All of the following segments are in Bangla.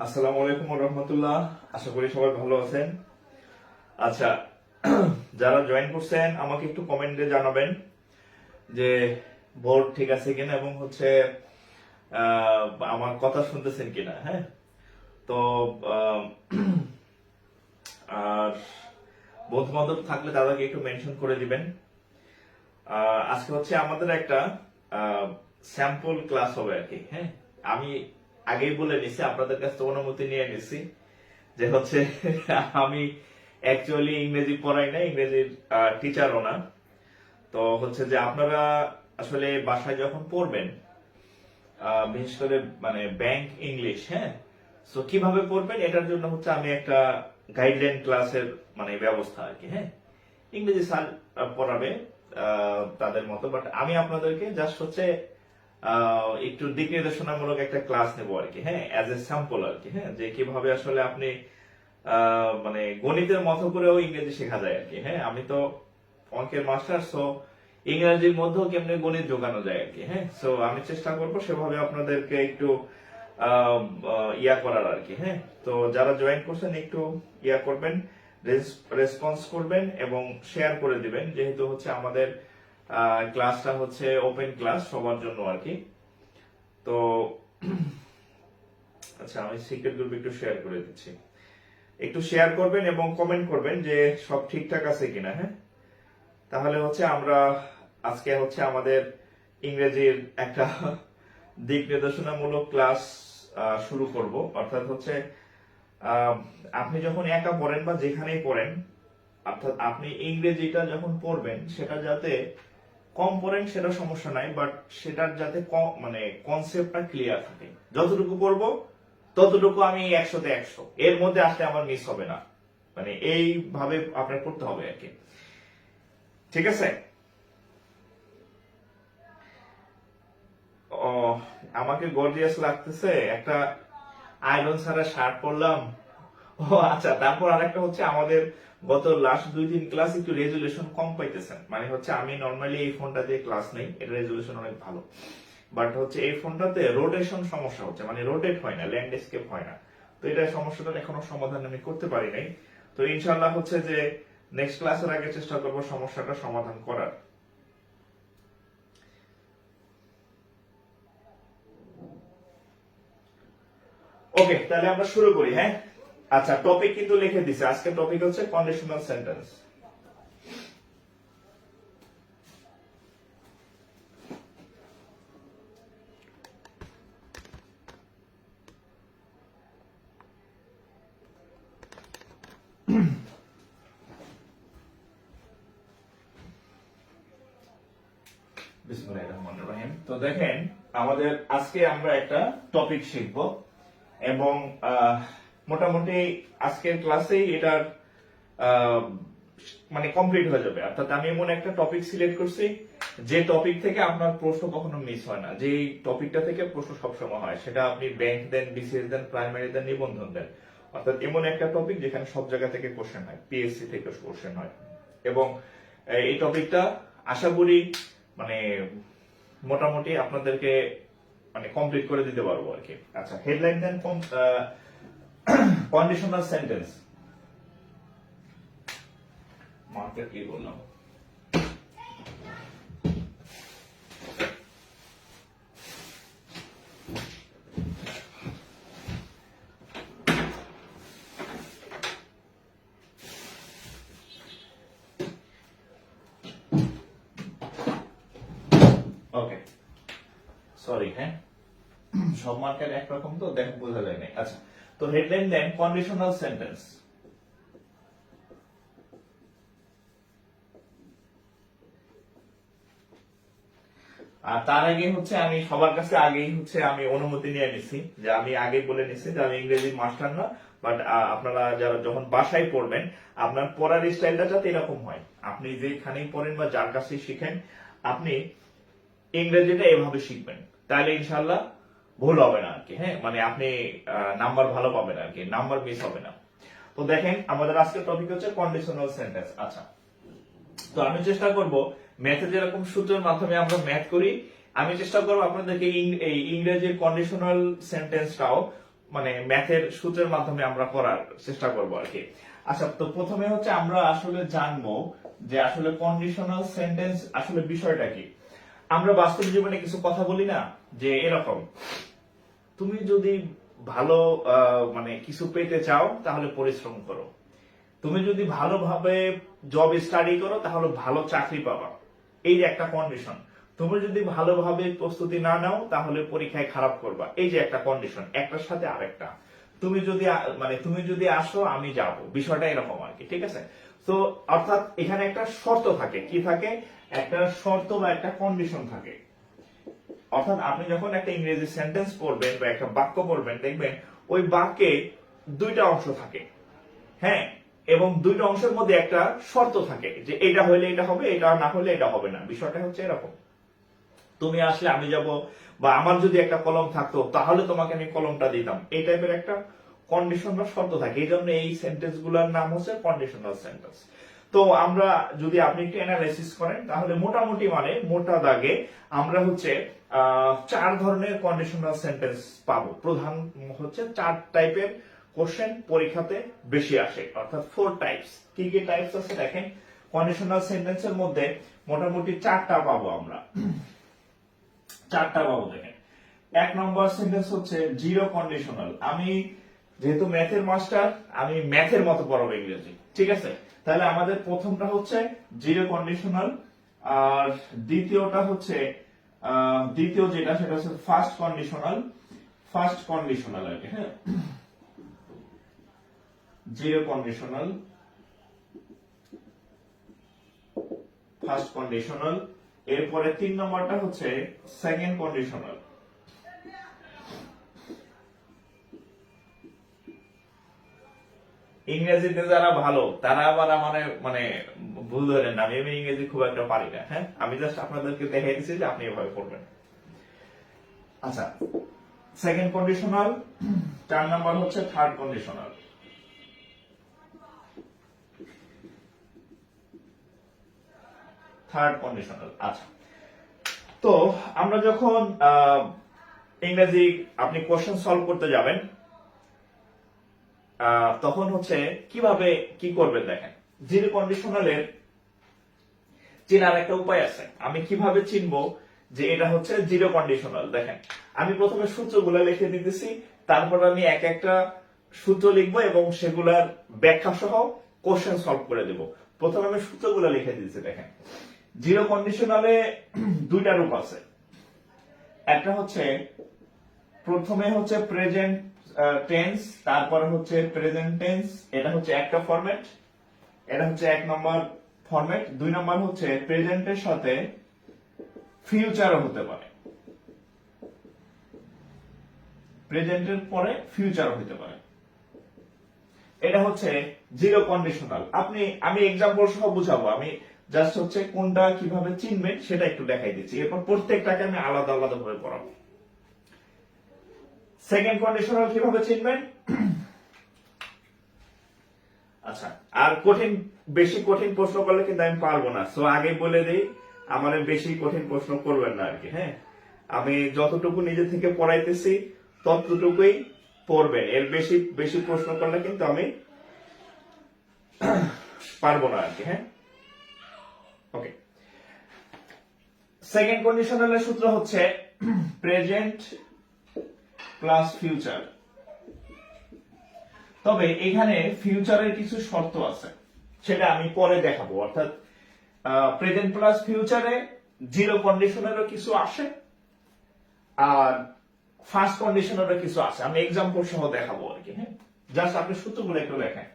আসসালামু আলাইকুম ওয়া রাহমাতুল্লাহ। আশা করি সবাই ভালো আছেন। আচ্ছা, যারা জয়েন করছেন আমাকে একটু কমেন্টে জানাবেন যে বোর্ড ঠিক আছে কিনা এবং হচ্ছে আমার কথা শুনতেছেন কিনা। হ্যাঁ, তো আহ, আর বন্ধু বান্ধব থাকলে তাদেরকে একটু মেনশন করে দিবেন। আজকে হচ্ছে আমাদের একটা স্যাম্পল ক্লাস হবে আর কি। হ্যাঁ, আমি আগেই বলে নিছি, আপনাদের কাছে অনুমতি নিয়ে নিছি যে হচ্ছে আমি অ্যাকচুয়ালি ইংরেজি পড়াই না, ইংরেজির টিচারও না। তো হচ্ছে যে আপনারা আসলে বাসায় যখন পড়বেন, বিশেষ করে মানে ব্যাংক ইংলিশ, হ্যাঁ, সো কিভাবে পড়বেন এটার জন্য হচ্ছে আমি একটা গাইডলাইন ক্লাসের মানে ব্যবস্থা আর কি। হ্যাঁ, ইংরেজি স্যার পড়াবে তাদের মতো, বাট আমি আপনাদেরকে জাস্ট হচ্ছে একটু দিক নির্দেশনামূলক একটা ক্লাস নেবো আর কি। হ্যাঁ, অ্যাজ এ স্যাম্পল আর কি। হ্যাঁ, যে কিভাবে আসলে আপনি মানে গণিতের মতো করেও ইংরেজি শেখা যায় আর কি। হ্যাঁ, আমি তো অঙ্কের মাস্টার, সো ইংরেজির মধ্যেও কেমনে গণিত যোগানো যায় আর কি। হ্যাঁ, সো আমি চেষ্টা করবো সেভাবে আপনাদেরকে একটু ইয়া করার আর কি। হ্যাঁ, তো যারা জয়েন করছেন একটু ইয়া করবেন, রেসপন্স করবেন এবং শেয়ার করে দিবেন, যেহেতু হচ্ছে আমাদের ক্লাসটা হচ্ছে ওপেন ক্লাস সবার জন্য আর কি। তো আচ্ছা, আমি সিক্রেট গ্রুপ একটু শেয়ার করে দিচ্ছি, একটু শেয়ার করবেন এবং কমেন্ট করবেন যে সব ঠিকঠাক আছে কিনা। হ্যাঁ, তাহলে হচ্ছে আমরা আজকে হচ্ছে আমাদের ইংরেজির একটা দিক নির্দেশনামূলক ক্লাস শুরু করব। অর্থাৎ হচ্ছে আপনি যখন একা পড়েন বা যেখানেই পড়েন, অর্থাৎ আপনি ইংরেজিটা যখন পড়বেন সেটা যাতে কম পড়েন সেটা সমস্যা নাই, বাট সেটার যাতে মানে কনসেপ্টটা ক্লিয়ার থাকে। যতটুকু পড়বো ততটুকু আমি 100-তে 100, এর মধ্যে আসলে আমার মিস হবে না, মানে এইভাবে আপনার করতে হবে আর কি। ঠিক আছে? ও, আমাকে গর্জিয়াস লাগতেছে, একটা আয়রন ছাড়া শার্ট পরলাম। ও আচ্ছা, তারপর আরেকটা হচ্ছে আমাদের গত লাস্ট 2-3 ক্লাস একটু রেজুলেশন কম পাইতেছেন। মানে হচ্ছে আমি নর্মালি এই ফোনটা দিয়ে ক্লাস নেই, এটা রেজুলেশন অনেক ভালো, বাট হচ্ছে এই ফোনটাতে রোটেশন সমস্যা হচ্ছে, মানে রোটেট হয় না, ল্যান্ডস্কেপ হয় না। তো এটা সমস্যাটার এখনো সমাধান আমি করতে পারি নাই। তো ইনশাআল্লাহ হচ্ছে যে নেক্সট ক্লাসের আগে চেষ্টা করব সমস্যাটা সমাধান করার। ওকে, তাহলে আমরা শুরু করি। হ্যাঁ, আচ্ছা, টপিক কিন্তু লিখে দিছে, আজকে টপিক হচ্ছে কন্ডিশনাল সেন্টেন্স। বিসমিল্লাহির রহমানির রহিম। তো দেখেন, আমাদের আজকে আমরা একটা টপিক শিখব এবং মোটামুটি আজকের ক্লাসেই এটার মানে কমপ্লিট হয়ে যাবে। অর্থাৎ আমি এমন একটা টপিক সিলেক্ট করছি যে টপিক থেকে আপনার প্রশ্ন কখনো মিস হয় না, যে টপিকটা থেকে প্রশ্ন সবসময় হয়, সেটা আপনি ব্যাংক দেন, বিসিএস দেন, প্রাইমারি দেন, নিবন্ধন দেন, অর্থাৎ এমন একটা টপিক যেখানে সব জায়গা থেকে কোশ্চেন হয়, পিএসসি থেকে কোশ্চেন হয়। এবং এই টপিকটা আশা করি মানে মোটামুটি আপনাদেরকে মানে কমপ্লিট করে দিতে পারবো আর কি। আচ্ছা, headline then conditional sentence. Market কি বললাম? ওকে, সরি। হ্যাঁ, সব মার্কেট একরকম তো দেখ বোঝা যায় না। আচ্ছা, তো হেডলাইন দেন কন্ডিশনাল সেন্টেন্স। আর তার আগে হচ্ছে আমি সবার কাছে আগেই হচ্ছে আমি অনুমতি নিয়ে নিছি, যে আমি আগে বলে নিছি যে আমি ইংরেজি মাস্টার না, বাট আপনারা যারা যখন বাসায় পড়বেন আপনার পড়ার স্টাইলটা যাতে এরকম হয়, আপনি যেখানেই পড়েন বা যার কাছেই শিখেন আপনি ইংরেজিটা এভাবে শিখবেন, তাহলে ইনশাল্লাহ ভুল হবে না আর কি। হ্যাঁ, মানে আপনি নাম্বার ভালো পাবেন আর কি, নাম্বার মিস হবে না। তো দেখেন, আমাদের আজকের টপিক হচ্ছে কন্ডিশনাল সেন্টেন্স। আচ্ছা, তো আমি চেষ্টা করব ম্যাথে যেরকম সূত্রের মাধ্যমে আমরা ম্যাথ করি, আমি চেষ্টা করব আপনাদেরকে এই ইংরেজির কন্ডিশনাল সেন্টেন্সটাও মানে ম্যাথের সূত্রের মাধ্যমে আমরা করার চেষ্টা করব আর কি। আচ্ছা, তো প্রথমে হচ্ছে আমরা আসলে জানবো যে আসলে কন্ডিশনাল সেন্টেন্স আসলে বিষয়টা কি। আমরা বাস্তব জীবনে কিছু কথা বলি না, যে এরকম, তুমি যদি ভালো মানে কিছু পেতে চাও তাহলে পরিশ্রম করো, তুমি যদি ভালোভাবে জব স্টাডি করো তাহলে ভালো চাকরি পাবা, এই যে একটা কন্ডিশন। তুমি যদি ভালোভাবে প্রস্তুতি না নাও তাহলে পরীক্ষায় খারাপ করবা, এই যে একটা কন্ডিশন, একটার সাথে আরেকটা। তুমি যদি আসো আমি যাব, বিষয়টা এরকম আর কি, ঠিক আছে। তো অর্থাৎ এখানে একটা শর্ত থাকে, কি থাকে, একটা শর্ত বা একটা কন্ডিশন থাকে। অর্থাৎ আপনি যখন একটা ইংরেজি সেন্টেন্স পড়বেন বা একটা বাক্য পড়বেন, দেখবেন ওই বাক্যে দুইটা অংশ থাকে, হ্যাঁ, এবং দুইটা অংশের মধ্যে একটা শর্ত থাকে, যে এটা হইলে এটা হবে, এটা না হলে এটা হবে না। বিষয়টা হচ্ছে এরকম, তুমি আসলে আমি যাব, বা আমার যদি একটা কলম থাকতো তাহলে তোমাকে আমি কলমটা দিতাম, এই টাইপের একটা কন্ডিশন বা শর্ত থাকে। এই জন্য এই সেন্টেন্স গুলার নাম হচ্ছে কন্ডিশনাল সেন্টেন্স। তো আমরা যদি আপনি একটু অ্যানালাইসিস করেন তাহলে মোটামুটি মানে মোটা দাগে আমরা হচ্ছে 4 ধরনের কন্ডিশনাল সেন্টেন্স পাবো। প্রধান হচ্ছে 4 টাইপের কোশ্চেন পরীক্ষাতে বেশি আসে, অর্থাৎ 4 টাইপস। কি কি টাইপস আছে দেখেন, কন্ডিশনাল সেন্টেন্সের মধ্যে মোটামুটি 4টা পাবো আমরা, 4টা পাবো। দেখেন, 1 নম্বর সেন্টেন্স হচ্ছে জিরো কন্ডিশনাল। আমি যেহেতু ম্যাথের মাস্টার, আমি ম্যাথের মতো পড়াবো ইংরেজি, ঠিক আছে। তাহলে আমাদের প্রথমটা হচ্ছে জিরো কন্ডিশনাল, আর দ্বিতীয়টা হচ্ছে দ্বিতীয় যেটা সেটা হচ্ছে ফার্স্ট কন্ডিশনাল। ফার্স্ট কন্ডিশনাল আর কি, হ্যাঁ, জিরো কন্ডিশনাল, ফার্স্ট কন্ডিশনাল। এরপরে 3 নম্বরটা হচ্ছে সেকেন্ড কন্ডিশনাল। ইংরেজিতে যারা ভালো তারা আবার আমার মানে ভুল ধরেন না, আমি ইংরেজি খুব একটা পারি না, হ্যাঁ, আমি জাস্ট আপনাদেরকে দেখাই দিচ্ছি যে আপনি এভাবে পড়বেন। আচ্ছা, সেকেন্ড কন্ডিশনাল। 4 নাম্বার হচ্ছে থার্ড কন্ডিশনাল। Third conditional. আচ্ছা, তো আমরা যখন ইংরেজি আপনি কোশ্চেন সলভ করতে যাবেন তখন হচ্ছে কিভাবে কি করবেন দেখেন, জিরো কন্ডিশনালের চেনার একটা উপায় আছে। আমি কিভাবে চিনবো যে এটা হচ্ছে জিরো কন্ডিশনাল, দেখেন আমি প্রথমে সূত্রগুলো লিখে দিতেছি, তারপর আমি এক একটা সূত্র লিখবো এবং সেগুলার ব্যাখ্যা সহ কোশ্চেন সলভ করে দেব। প্রথমে আমি সূত্রগুলো লিখে দিতেছি। দেখেন, জিরো কন্ডিশনালে দুইটা রূপ আছে। একটা হচ্ছে প্রথমে হচ্ছে প্রেজেন্ট টেন্স, তারপরে হচ্ছে প্রেজেন্ট টেন্স, এটা হচ্ছে একটা ফরম্যাট, এটা হচ্ছে 1 নম্বর ফরম্যাট। 2 নম্বর হচ্ছে প্রেজেন্টের সাথে ফিউচারও হতে পারে, প্রেজেন্টের পরে ফিউচারও হতে পারে। এটা হচ্ছে জিরো কন্ডিশনাল। আমি এক্সাম্পল সহ বুঝাবো, আমি জাস্ট হচ্ছে কোনটা কিভাবে চিনবেন সেটা একটু দেখাই দিচ্ছি, এরপর প্রত্যেকটাকে আমি আলাদা আলাদা ভাবে পড়াবো। সেকেন্ড কন্ডিশনাল কিভাবে চিনবেন, আচ্ছা, আর বেশি কঠিন প্রশ্ন করলে কিন্তু আমি পারবো না, সো আগে বলে দিই আমাদের বেশি কঠিন প্রশ্ন করবেন না আর কি, হ্যাঁ। আমি যতটুকু নিজে থেকে পড়াইতেছি ততটুকুই পড়বেন, এর বেশি বেশি প্রশ্ন করলে কিন্তু আমি পারবো না আর কি, হ্যাঁ। ওকে, সেকেন্ড কন্ডিশনালের সূত্র হচ্ছে প্রেজেন্ট প্লাস ফিউচার। তবে এখানে ফিউচারের কিছু শর্ত আছে, সেটা আমি পরে দেখাবো। অর্থাৎ প্রেজেন্ট প্লাস ফিউচারে জিরো কন্ডিশনেরও কিছু আসে, আর ফার্স্ট কন্ডিশনেরও কিছু আসে, আমি এক্সাম্পল সহ দেখাবো আর কি, হ্যাঁ। জাস্ট আপনি সূত্রগুলো একটু দেখেন।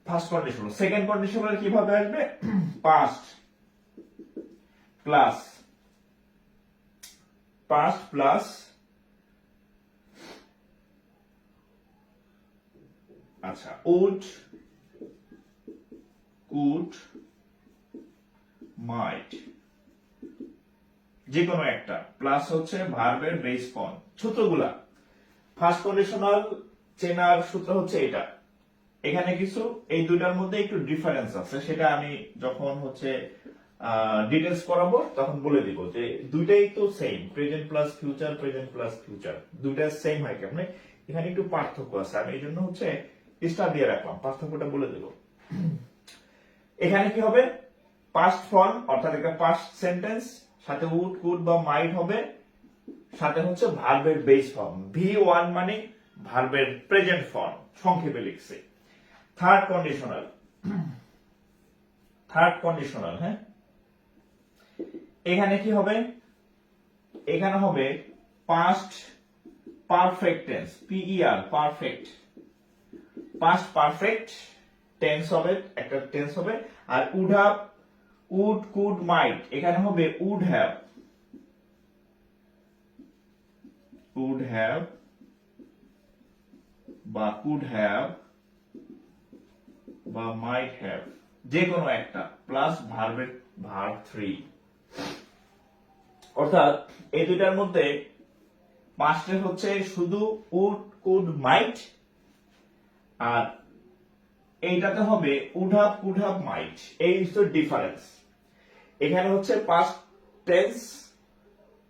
ফার্স্ট কন্ডিশন, সেকেন্ড কন্ডিশনাল কিভাবে আসবে, পাস্ট প্লাস আচ্ছা উড, কুড, মাইট, যে কোনো একটা প্লাস হচ্ছে ভার্বের বেস ফর্ম। সূত্রগুলা ফার্স্ট কন্ডিশনাল চেনার সূত্র হচ্ছে এটা। এখানে কিছু এই দুইটার মধ্যে একটু ডিফারেন্স আছে, সেটা আমি যখন হচ্ছে ডিটেলস করাবো তখন বলে দিব যে দুইটাই তো সেম, প্রেজেন্ট প্লাস ফিউচার দুইটা সেম হয় কেমনে, এখানে একটু পার্থক্য আছে, আমি এই জন্য হচ্ছে স্টার দিয়ে রাখলাম, পার্থক্যটা বলে দেব। এখানে কি হবে, পাস্ট ফর্ম অর্থাৎ একটা পাস্ট সেন্টেন্স, সাথে উড কুড বা মাইট হবে, সাথে হচ্ছে ভার্বের বেস ফর্ম, V1 মানে ভার্বের প্রেজেন্ট ফর্ম, সংক্ষেপে লিখছি। থার্ড কন্ডিশনাল, হ্যাঁ, এখানে কি হবে, এখানে হবে past perfect tense, PER perfect, past perfect tense হবে, একটা টেন্স হবে। আর would have, would could might, এখানে হবে উড হ্যাভ বা কুড হ্যাভ বা মাইট হ্যাভ, যে কোনো একটা, প্লাস ভার্বের ভার্ব 3। অর্থাৎ এই দুইটার মধ্যে পাস্টে হচ্ছে শুধু উড কুড মাইট, আর এইটাতে হবে would have could have might, এই হচ্ছে ডিফারেন্স। এখানে হচ্ছে পাস্ট টেন্স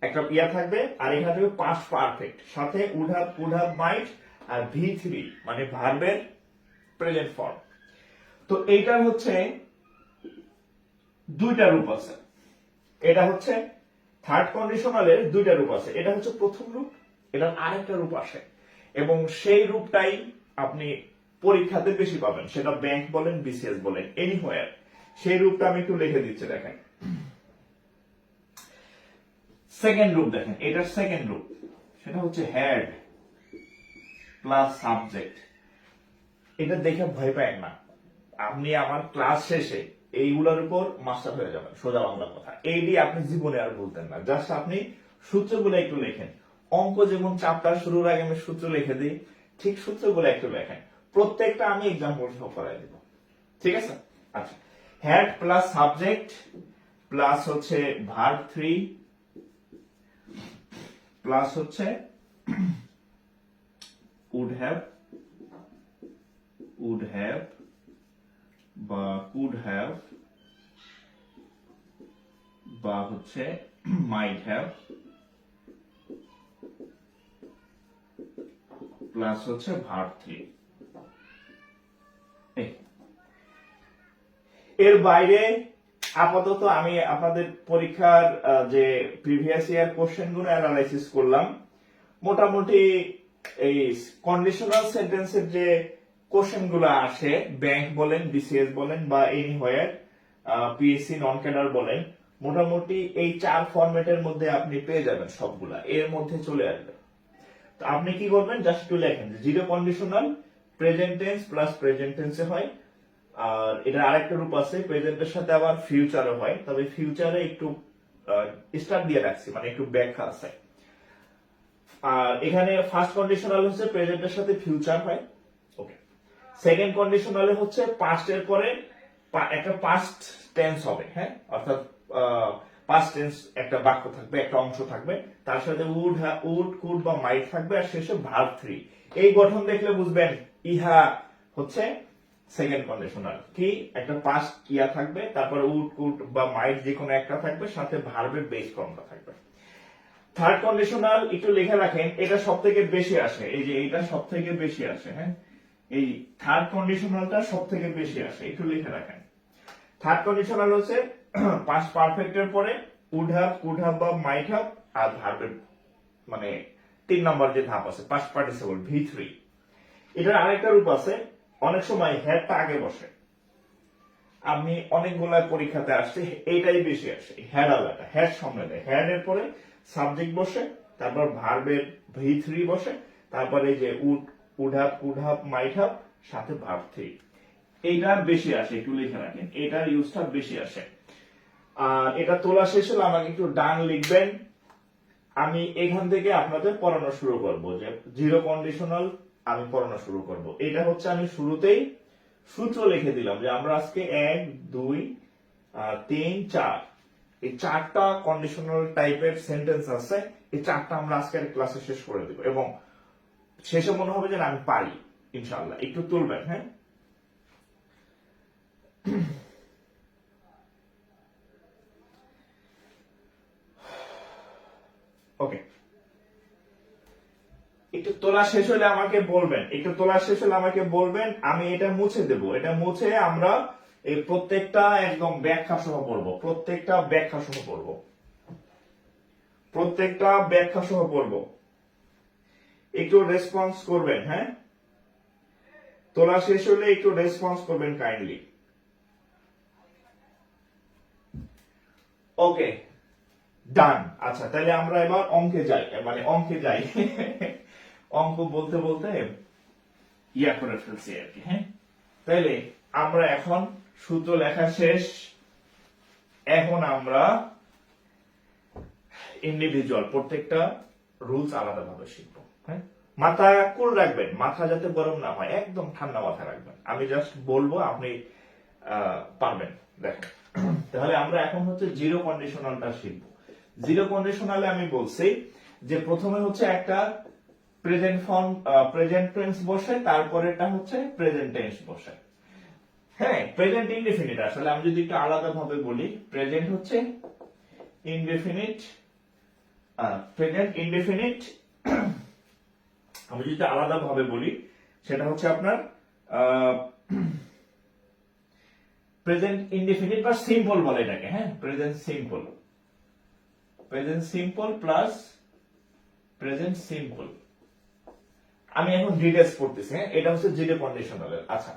একটা ইয়া থাকবে, আর এখানে থাকবে পাস্ট পারফেক্ট, সাথে would have could have might আর V3 মানে ভার্বের প্রেজেন্ট ফর্ম। তো এইটার হচ্ছে দুইটা রূপ আছে, এটা হচ্ছে থার্ড কন্ডিশনালের দুইটা রূপ আছে, এটা হচ্ছে প্রথম রূপ, এটার আরেকটা রূপ আসে, এবং সেই রূপটাই আপনি পরীক্ষাতে বেশি পাবেন, সেটা ব্যাংক বলেন BCS বলেন এনিহোয়ার, সেই রূপটা আমি একটু লিখে দিচ্ছি, দেখেন। সেকেন্ড রূপ দেখেন, এটার সেকেন্ড রূপ সেটা হচ্ছে হ্যাড প্লাস সাবজেক্ট। এটা দেখে ভয় পায় না, আপনি আমার ক্লাস শেষে এইগুলোর উপর মাস্টার হয়ে যাবেন, সোজা বাংলা কথা। এই দিয়ে আপনি জীবনে আর বলতেন না, জাস্ট আপনি সূত্রগুলো একটু লেখেন। অঙ্ক যেমন চ্যাপ্টার শুরুর আগে আমি সূত্র লিখে দিই, ঠিক সূত্রগুলো একটু লেখেন, প্রত্যেকটা আমি এক্সাম্পল সহ করাই দিব, ঠিক আছে? আচ্ছা, হ্যাড প্লাস সাবজেক্ট প্লাস হচ্ছে ভার্ব 3 প্লাস হচ্ছে would have বা could have বা হচ্ছে might have প্লাস হচ্ছে verb 3। এর বাইরে আপাতত আমি আপনাদের পরীক্ষার যে প্রিভিয়াস ইয়ার কোশ্চেন গুলো অ্যানালাইসিস করলাম, মোটামুটি এই কন্ডিশনাল সেন্টেন্সের যে কোশ্চেন গুলো আসে, ব্যাংক বলেন BCS বলেন বা এনিহোয়ার PSC নন ক্যাডার বলেন, মোটামুটি এই 4 ফরম্যাটের মধ্যে আপনি পেয়ে যাবেন, সবগুলা এর মধ্যে চলে আসবে। তো আপনি কি করবেন, জাস্ট একটু লেখেন zero conditional present tense plus present টেন্সে হয়, আর এটা আরেকটা রূপ আছে প্রেজেন্টের সাথে আবার ফিউচারও হয়, তবে ফিউচারে একটু স্টার দিয়ে রাখছি, মানে একটু ব্যাখ্যা আছে। আর এখানে ফার্স্ট কন্ডিশনাল হচ্ছে প্রেজেন্টের সাথে ফিউচার হয়, ওকে। সেকেন্ড কন্ডিশনালে হচ্ছে পাস্টের পরে একটা পাস্ট টেন্স হবে, হ্যাঁ, অর্থাৎ পাস্ট টেন্স একটা বাক্য থাকবে, একটা অংশ থাকবে, তার সাথে উড কুড বা মাইট থাকবে, আর শেষে ভার্ব 3। এই গঠন দেখলে বুঝবেন ইহা হচ্ছে সেকেন্ড কন্ডিশনাল, কি একটা পাস্ট ইয়া থাকবে, তারপরে উড কুড বা মাইট যে কোনো একটা থাকবে, সাথে ভার্বের বেস ফর্মটা থাকবে। থার্ড কন্ডিশনাল একটু লিখে রাখেন, এটা সবথেকে বেশি আসে, এই যে এটা সবথেকে বেশি আসে, হ্যাঁ, এই থার্ড কন্ডিশনালটা সবথেকে বেশি আসে, একটু লিখে রাখেন। থার্ড কন্ডিশনাল হচ্ছে পাস্ট পারফেক্টের পরে উড হ্যাভ কুড হ্যাভ বা মাইট হ্যাভ, আর ভার্বের মানে 3 নম্বর যে ধাপ আছে পাস্ট পার্টিসিপল V3। এটার আরেকটা রূপ আছে, অনেক সময় হ্যাডটা আগে বসে, আমি অনেকগুলা পরীক্ষাতে আসছে এইটাই বেশি আসে, হ্যাড আলাদা, হ্যাড সামনে দেয়, হ্যাড এর পরে সাবজেক্ট বসে, তারপর ভার্বের V3 বসে, তারপরে এই যে would have could have might have, সাথে ভার্ব 3। এইটা বেশি আসে, একটু লিখে রাখেন, এটার ইউজটা বেশি আসে। আর এটা তোলা শেষ হলে আমাকে একটু ডান লিখবেন, আমি এখান থেকে আপনাদের পড়ানো শুরু করব, যে জিরো কন্ডিশনাল আমি পড়ানো শুরু করব। এটা হচ্ছে আমি শুরুতেই সূত্র লিখে দিলাম যে আমরা আজকে 1 2 3 4 এই 4টা কন্ডিশনাল টাইপের সেন্টেন্স আছে, এই 4টা আমরা আজকের ক্লাসে শেষ করে দেব, এবং শেষে মনে হবে যে আমি পারি ইনশাআল্লাহ। একটু তুলবেন, হ্যাঁ। ওকে, একটু তোলা শেষ হলে আমাকে বলবেন, একটু তোলা শেষ হলে আমাকে বলবেন, আমি এটা মুছে দেব। এটা মুছে আমরা এই প্রত্যেকটা একদম ব্যাখ্যা সহ পড়বো, প্রত্যেকটা ব্যাখ্যা সহ পড়বো, প্রত্যেকটা ব্যাখ্যা সহ পড়বো। একটু রেসপন্স করবেন, হ্যাঁ, তোলা শেষ হলে একটু রেসপন্স করবেন কাইন্ডলি। ওকে, ডান। আচ্ছা, তাহলে আমরা এবার অঙ্কে যাই, মানে অঙ্কে যাই। অঙ্ক বলতে বলতে ইয়া করে ফেলছি আর কি। হ্যাঁ, তাহলে আমরা এখন সূত্র লেখা শেষ, এখন আমরা ইন্ডিভিজুয়াল প্রত্যেকটা রুলস আলাদাভাবে শিখবো। হ্যাঁ, মাথা কুল রাখবেন, মাথা যাতে গরম না হয়, একদম ঠান্ডা মাথা রাখবেন। আমি জাস্ট বলবো, আপনি পারবেন। দেখেন, তাহলে আমরা এখন হচ্ছে জিরো কন্ডিশনালটা শিখবো। জিরো কন্ডিশনালে আমি বলছি যে প্রথমে হচ্ছে একটা প্রেজেন্ট ফর্ম, প্রেজেন্ট টেন্স বসে, তারপরেটা হচ্ছে প্রেজেন্ট টেন্স বসে। হ্যাঁ, প্রেজেন্ট ইনডেফিনিট, আসলে আমি যদি একটু আলাদা ভাবে বলি, প্রেজেন্ট হচ্ছে ইনডেফিনিট, প্রেজেন্ট ইনডেফিনিট আমি যদি আলাদা ভাবে বলি, সেটা হচ্ছে আপনার প্রেজেন্ট ইনডেফিনিট বা সিম্পল বলে এটাকে। হ্যাঁ, present simple, present simple plus present simple. আমি এখন ডিটেইলস পড়তেছি। হ্যাঁ, এটা হচ্ছে জিরো কন্ডিশনাল। আচ্ছা,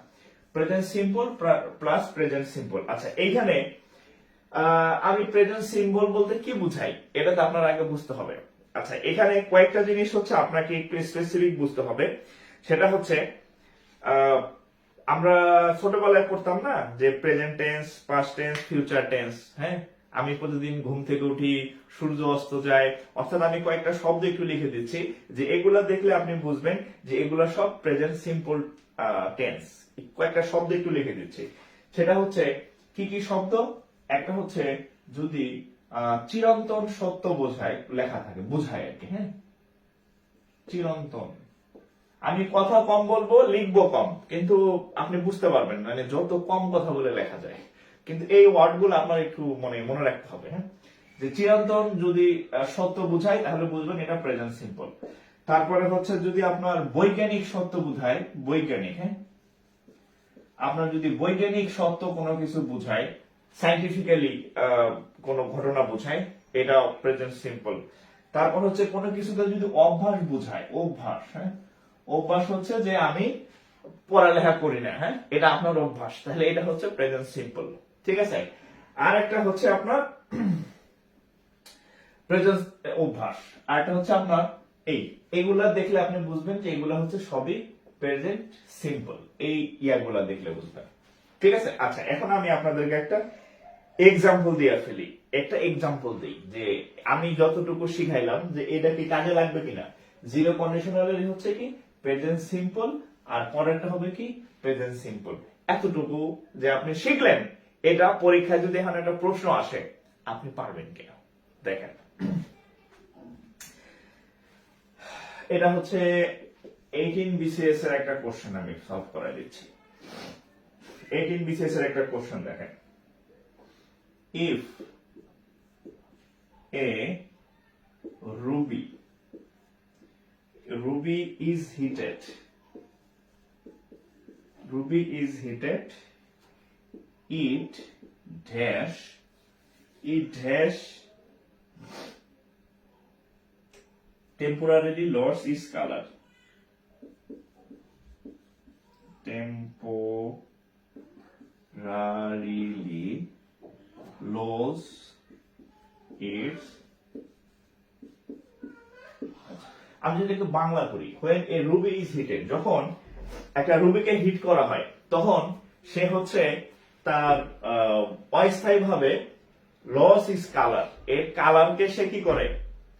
present simple plus present simple. আচ্ছা, এইখানে আমি প্রেজেন্ট সিম্বল বলতে কি বুঝাই, এটা তো আপনার আগে বুঝতে হবে। আচ্ছা, এখানে কয়েকটা জিনিস হচ্ছে আপনাকে একটু স্পেসিফিক বুঝতে হবে। সেটা হচ্ছে আমরা ছোটবেলায় পড়তাম না যে present tense, past tense, future tense. হ্যাঁ, আমি প্রতিদিন ঘুম থেকে উঠি, সূর্য অস্ত যায়, অর্থাৎ আমি কয়েকটা শব্দ একটু লিখে দিচ্ছি, যে এগুলা দেখলে আপনি বুঝবেন যে এগুলা সব প্রেজেন্ট সিম্পল টেন্স। কয়েকটা শব্দ একটু লিখে দিচ্ছি। সেটা হচ্ছে কি কি শব্দ? একটা হচ্ছে যদি চিরন্তন সত্য বোঝায়, লেখা থাকে, বোঝায় আর কি। হ্যাঁ, চিরন্তন। আমি কথা কম বলবো, লিখবো কম, কিন্তু আপনি বুঝতে পারবেন, মানে যত কম কথা বলে লেখা যায়। কিন্তু এই ওয়ার্ড গুলো আপনার একটু মনে রাখতে হবে। হ্যাঁ, যে চিরন্তন যদি সত্য বুঝায়, তাহলে বুঝবেন এটা প্রেজেন্ট সিম্পল। তারপরে হচ্ছে যদি আপনার বৈজ্ঞানিক সত্য বুঝায়, বৈজ্ঞানিক। হ্যাঁ, আপনার যদি বৈজ্ঞানিক সত্য কোনো কিছু বুঝায়, সাইন্টিফিক্যালি কোনো ঘটনা বুঝায়, এটা প্রেজেন্ট সিম্পল। তারপর হচ্ছে কোনো কিছুতে যদি অভ্যাস বুঝায়, অভ্যাস। হ্যাঁ, অভ্যাস হচ্ছে যে আমি পড়ালেখা করি না, হ্যাঁ, এটা আপনার অভ্যাস, তাহলে এটা হচ্ছে প্রেজেন্ট সিম্পল। ঠিক আছে। আর একটা হচ্ছে আপনার প্রেজেন্ট অভ্যাস, আর একটা হচ্ছে আপনার এইগুলা দেখলে আপনি বুঝবেন যে এগুলা হচ্ছে সবই প্রেজেন্ট সিম্পল। এই ইয়াগুলা দেখলে বুঝবেন। ঠিক আছে। আচ্ছা, এখন আমি আপনাদেরকে একটা এক্সাম্পল দিয়ে ফেলি, একটা এক্সাম্পল দিই যে আমি যতটুকু শিখাইলাম যে এটা কি কাজে লাগবে কিনা। জিরো কন্ডিশনালের হচ্ছে কি প্রেজেন্ট সিম্পল, আর পরেরটা হবে কি প্রেজেন্ট সিম্পল। এতটুকু যে আপনি শিখলেন, এটা পরীক্ষায় যদি এখন একটা প্রশ্ন আসে, আপনি পারবেন কিনা। দেখেন, এটা হচ্ছে 18 BCS এর একটা কোশ্চেন, আমি সলভ করে দিচ্ছি। 18 BCS এর একটা কোশ্চেন দেখেন। If a ruby is heated, it dash temporarily loses its color. Temporarily lose its, আমি যদি একটু বাংলা করি, when a ruby is heated, যখন একটা রুবিকে হিট করা হয়, তখন সে হচ্ছে তার অস্থায়ীভাবে লস ইজ কালার, এর কালারকে সে কি করে,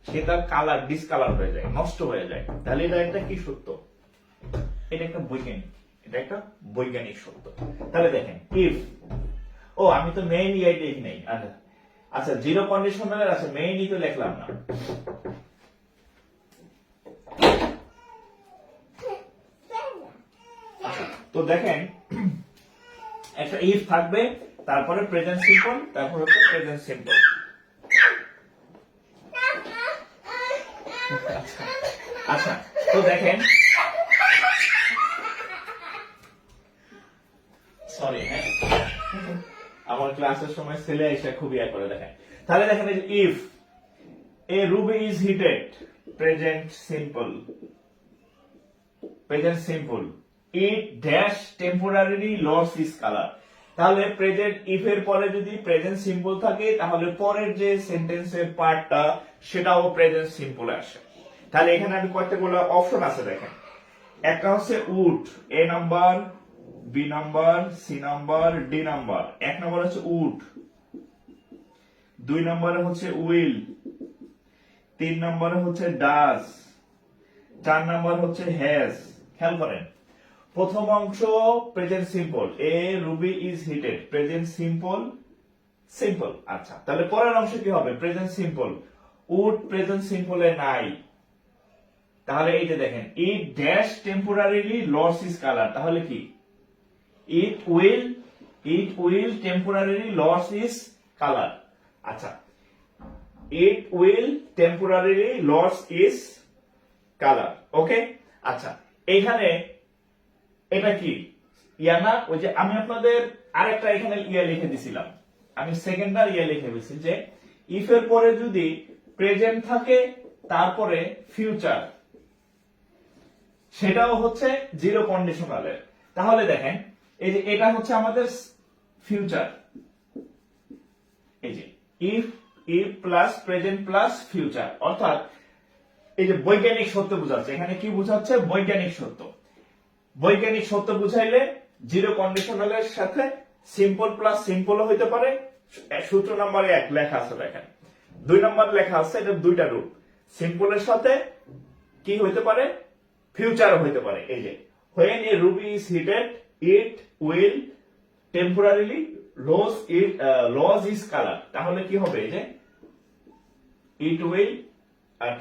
সে তার কালার ডিসকালার হয়ে যায়, নষ্ট হয়ে যায়। তাহলে এটা একটা কি সত্য? এটা একটা বৈজ্ঞানিক, এটা একটা বৈজ্ঞানিক সত্য। তাহলে দেখেন, ইফ, ও আমি তো মেইন ইয়াই দেখি নাই। আচ্ছা, জিরো কন্ডিশনালের আছে, মেইনই তো লিখলাম না। তো দেখেন, একটা ইফ থাকবে, তারপরে প্রেজেন্ট সিম্পল, তারপর হচ্ছে প্রেজেন্ট সিম্পল। আচ্ছা, তো দেখেন, সরি হ্যাঁ, আমার ক্লাসের সময় ছেলে এসে খুব ইয়া করে দেখেন। তাহলে দেখেন এই যে if a ruby is heated, present simple, present simple, it dash temporarily loss is colour. তাহলে প্রেজেন্ট ইফ এর পরে যদি প্রেজেন্ট সিম্পল থাকে তাহলে পরের যে সেন্টেন্সের পার্টটা সেটাও প্রেজেন্ট সিম্পল আসে। তাহলে এখানে আমি কয়েকটাগুলো অপশন আছে দেখেন। একটা হচ্ছে would, A number, B number, C number, D number. এক নাম্বার হচ্ছে উড, দুই নম্বরে হচ্ছে উইল, তিন নম্বরে হচ্ছে ডাজ, চার নম্বর হচ্ছে হ্যাজ। খেয়াল করেন, প্রথম অংশ present simple, a ruby is heated, present simple, simple. আচ্ছা, তাহলে পরের অংশ কি হবে? প্রেজেন্ট সিম্পল, উড প্রেজেন্ট সিম্পলে নাই। তাহলে এই যে দেখেন, it dash temporarily loss is colour, তাহলে কি? It will temporarily loss is colour. আচ্ছা, it will temporarily loss is colour. Okay, আচ্ছা, এইখানে এটা কি ইয়া না? ওই যে আমি আপনাদের আরেকটা এখানে ইয়া লিখে দিছিলাম, আমি সেকেন্ডার ইয়া লিখে দিয়েছি যে ইফ এর পরে যদি প্রেজেন্ট থাকে তারপরে ফিউচার, সেটাও হচ্ছে জিরো কন্ডিশনালের। তাহলে দেখেন, এই যে এটা হচ্ছে আমাদের ফিউচার, এই যে if plus present plus future, অর্থাৎ এই যে বৈজ্ঞানিক সত্য বোঝাচ্ছে। এখানে কি বোঝাচ্ছে? বৈজ্ঞানিক সত্য। বৈজ্ঞানিক সত্য বুঝাইলে জিরো কন্ডিশনালের সাথে সিম্পল প্লাস সিম্পলও হইতে পারে। সূত্র নম্বরে 1 লেখা আছে দেখেন, 2 নম্বর লেখা আছে, এটা দুইটা রূপ। সিম্পলের সাথে কি হইতে পারে? ফিউচারও হইতে পারে। এই যে when a ruby is heated it will temporarily lose its color, তাহলে কি হবে? এই যে it will